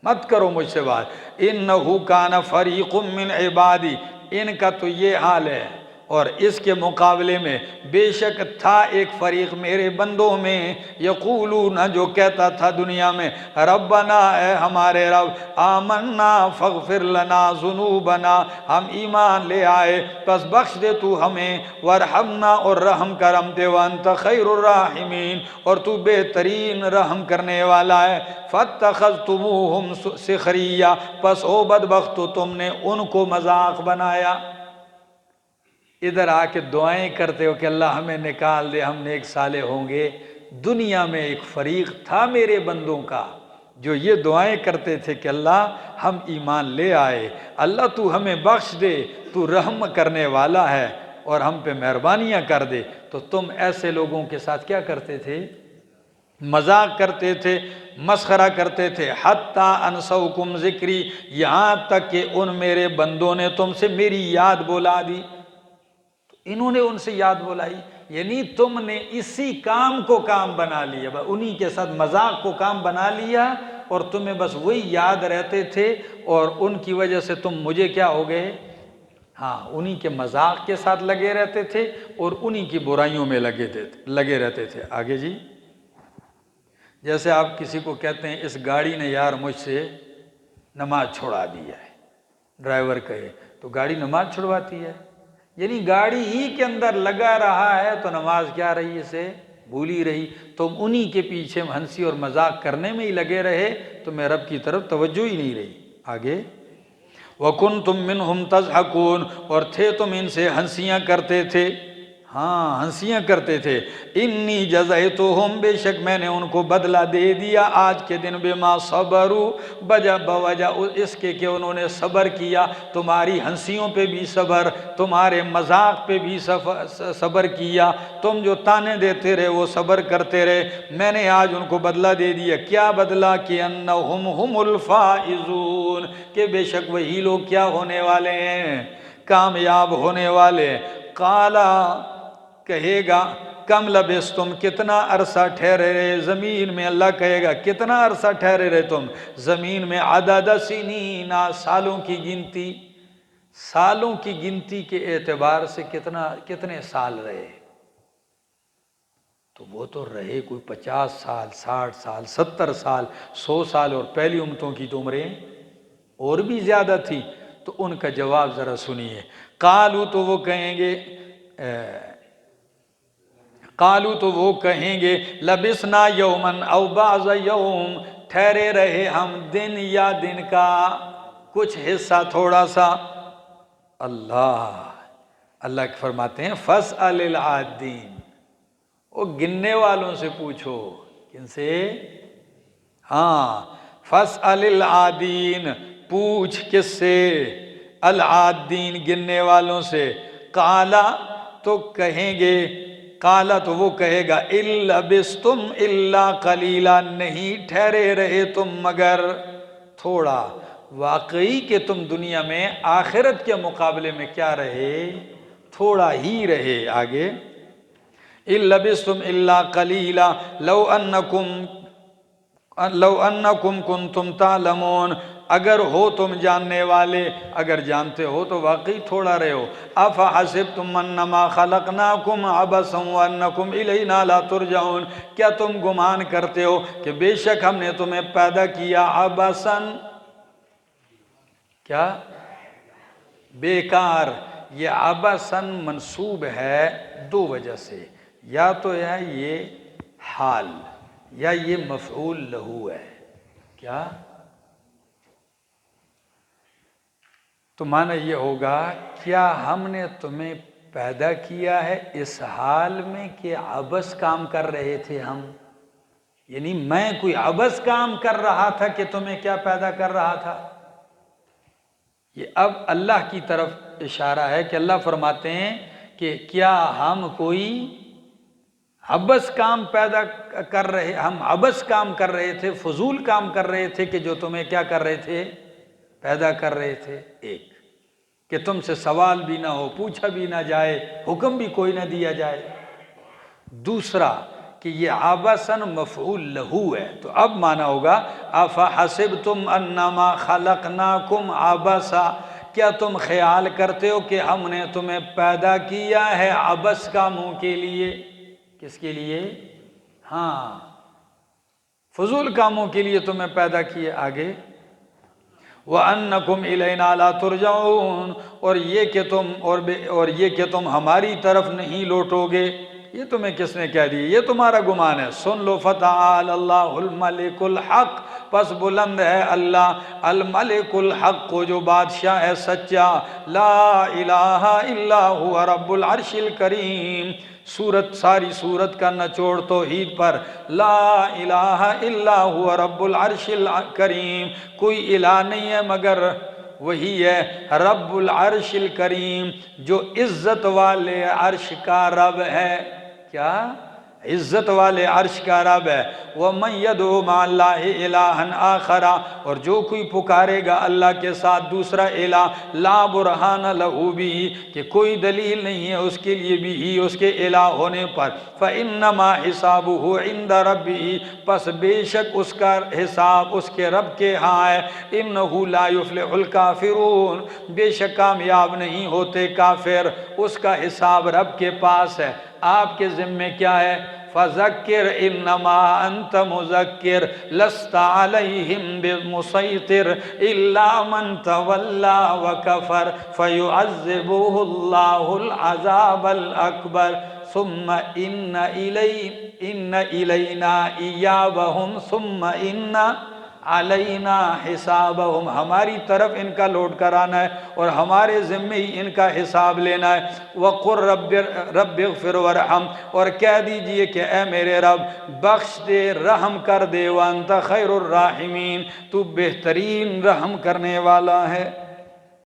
مت کرو مجھ سے بات، انہ کان فریق من عبادی، ان کا تو یہ حال ہے، اور اس کے مقابلے میں بے شک تھا ایک فریق میرے بندوں میں، یقولون، جو کہتا تھا دنیا میں، ربنا، اے ہمارے رب، آمنا فاغفر لنا ذنوبنا، ہم ایمان لے آئے پس بخش دے تو ہمیں، ورحمنا، اور رحم کرم دے، وانت خیر الراحمین، اور تو بہترین رحم کرنے والا ہے، فاتخذتموہم سخریہ، پس او بدبختو تم نے ان کو مذاق بنایا۔ ادھر آ کے دعائیں کرتے ہو کہ اللہ ہمیں نکال دے، ہم نیک صالح ہوں گے۔ دنیا میں ایک فریق تھا میرے بندوں کا جو یہ دعائیں کرتے تھے کہ اللہ ہم ایمان لے آئے، اللہ تو ہمیں بخش دے، تو رحم کرنے والا ہے اور ہم پہ مہربانیاں کر دے، تو تم ایسے لوگوں کے ساتھ کیا کرتے تھے؟ مذاق کرتے تھے، مسخرہ کرتے تھے، حتیٰ انسوکم ذکری، یہاں تک کہ ان میرے بندوں نے تم سے میری یاد بلا دی، انہوں نے ان سے یاد بلائی، یعنی تم نے اسی کام کو کام بنا لیا، انہی کے ساتھ مذاق کو کام بنا لیا، اور تمہیں بس وہی یاد رہتے تھے، اور ان کی وجہ سے تم مجھے کیا ہو گئے؟ ہاں، انہی کے مذاق کے ساتھ لگے رہتے تھے اور انہی کی برائیوں میں لگے رہتے تھے۔ آگے جی، جیسے آپ کسی کو کہتے ہیں اس گاڑی نے یار مجھ سے نماز چھوڑا دی ہے، ڈرائیور کہے تو گاڑی نماز چھڑواتی ہے، یعنی گاڑی ہی کے اندر لگا رہا ہے تو نماز کیا رہی اسے؟ بھول ہی رہی، تم انہی کے پیچھے ہنسی اور مذاق کرنے میں ہی لگے رہے، تمہیں رب کی طرف توجہ ہی نہیں رہی۔ آگے وَكُنْتُم مِّنْهُمْ تَضْحَكُونَ، اور تھے تم ان سے ہنسیاں کرتے تھے، ہاں ہنسیاں کرتے تھے، انی جزیتہم، بے شک میں نے ان کو بدلہ دے دیا آج کے دن، بما صبروا، بوجہ اس کے کہ انہوں نے صبر کیا، تمہاری ہنسیوں پہ بھی صبر، تمہارے مذاق پہ بھی صبر کیا، تم جو تانے دیتے رہے وہ صبر کرتے رہے، میں نے آج ان کو بدلہ دے دیا۔ کیا بدلہ؟ کہ انہم ہم الفائزون، کہ بے شک وہی لوگ کیا ہونے والے ہیں؟ کامیاب ہونے والے۔ قالا، کہے گا کم لبستم، کتنا عرصہ ٹھہرے رہے زمین میں، اللہ کہے گا کتنا عرصہ ٹھہرے رہے تم زمین میں، عدد سنین، سالوں کی گنتی، سالوں کی گنتی کے اعتبار سے کتنے سال رہے؟ تو وہ تو رہے کوئی 50 سال، 60 سال، 70 سال، 100 سال، اور پہلی امتوں کی تو عمریں اور بھی زیادہ تھی۔ تو ان کا جواب ذرا سنیے۔ قالو تو وہ کہیں گے لبسنا یومن او بعض یوم، ٹھہرے رہے ہم دن یا دن کا کچھ حصہ تھوڑا سا۔ اللہ فرماتے ہیں فاسأل العادین، وہ گننے والوں سے پوچھو۔ کن سے؟ ہاں، فاسأل العادین، پوچھ کس سے؟ العادین، گننے والوں سے۔ قالا تو کہیں گے، قالا تو وہ کہے گا ان لبستم الا قلیلا، نہیں ٹھہرے رہے تم مگر تھوڑا۔ واقعی کہ تم دنیا میں آخرت کے مقابلے میں کیا رہے؟ تھوڑا ہی رہے۔ آگے ان لبستم الا قلیلا لو انکم کنتم تعلمون، اگر ہو تم جاننے والے، اگر جانتے ہو تو واقعی تھوڑا رہے ہو۔ افحسبتم انما خلقناکم عبثا وانکم الینا لا ترجعون، کیا تم گمان کرتے ہو کہ بے شک ہم نے تمہیں پیدا کیا عبثا، کیا؟ بیکار۔ یہ عبثا منصوب ہے دو وجہ سے، یا تو ہے یہ حال یا یہ مفعول لہو ہے۔ کیا؟ تو معنی یہ ہوگا کیا ہم نے تمہیں پیدا کیا ہے اس حال میں کہ عبث کام کر رہے تھے ہم؟ یعنی میں کوئی عبث کام کر رہا تھا کہ تمہیں کیا پیدا کر رہا تھا؟ یہ اب اللہ کی طرف اشارہ ہے کہ اللہ فرماتے ہیں کہ کیا ہم کوئی عبث کام پیدا کر رہے، ہم عبث کام کر رہے تھے، فضول کام کر رہے تھے کہ جو تمہیں کیا کر رہے تھے؟ پیدا کر رہے تھے۔ ایک کہ تم سے سوال بھی نہ ہو، پوچھا بھی نہ جائے، حکم بھی کوئی نہ دیا جائے۔ دوسرا کہ یہ عبثاً مفعول لہو ہے، تو اب معنی ہوگا افحسبتم انما خلقناکم عبثا، کیا تم خیال کرتے ہو کہ ہم نے تمہیں پیدا کیا ہے عبث کاموں کے لیے؟ کس کے لیے؟ ہاں، فضول کاموں کے لیے تمہیں پیدا کیے۔ آگے وَأَنَّكُمْ إِلَيْنَا لَا تُرْجَعُونَ، اور یہ کہ تم ہماری طرف نہیں لوٹو گے۔ یہ تمہیں کس نے کہہ دی؟ یہ تمہارا گمان ہے۔ سن لو فَتَعَالَ اللَّهُ الْمَلِكُ الْحَقُّ، پس بلند ہے اللہ الملک الحق، جو بادشاہ ہے سچا۔ لا الہ الا هو رب العرش الکریم، ساری صورت کا نچوڑ توحید پر۔ لا الہ الا هو رب العرش الکریم، کوئی الہ نہیں ہے مگر وہی ہے رب العرش الکریم، جو عزت والے عرش کا رب ہے۔ کیا؟ عزت والے عرش کا رب ہے۔ وَمَن يَدْعُ مَعَ اللَّهِ إِلَٰهًا آخَرَ، اور جو کوئی پکارے گا اللہ کے ساتھ دوسرا الہ، لا برہان لہ بہ، کہ کوئی دلیل نہیں ہے اس کے لیے بھی اس کے الہ ہونے پر، فَإِنَّمَا حِسَابُهُ عِندَ رَبِّهِ، پس بے شک اس کا حساب اس کے رب کے ہاں ہے۔ إِنَّهُ لَا يُفْلِحُ الْكَافِرُونَ، بے شک کامیاب نہیں ہوتے کافر، اس کا حساب رب کے پاس ہے۔ آپ کے ذمے کیا ہے؟ فَذَكِّرْ إِنَّمَا أَنْتَ مُذَكِّرْ لَسْتَ عَلَيْهِمْ بِمُسَيْطِرٍ إِلَّا مَنْ تَوَلَّى وَكَفَرَ فَيُعَذِّبُهُ اللَّهُ الْعَذَابَ الْأَكْبَرَ ثُمَّ إِنَّ إِلَيْنَا إِيَابَهُمْ ثُمَّ إِنَّ علینا حسابہم، ہماری طرف ان کا لوٹ کر آنا ہے اور ہمارے ذمے ہی ان کا حساب لینا ہے۔ وَقُلْ رَبِّ اغْفِرْ وَارْحَمْ، اور کہہ دیجئے کہ اے میرے رب بخش دے، رحم کر دے، وَأَنْتَ خَيْرُ الرَّاحِمِينَ، تو بہترین رحم کرنے والا ہے۔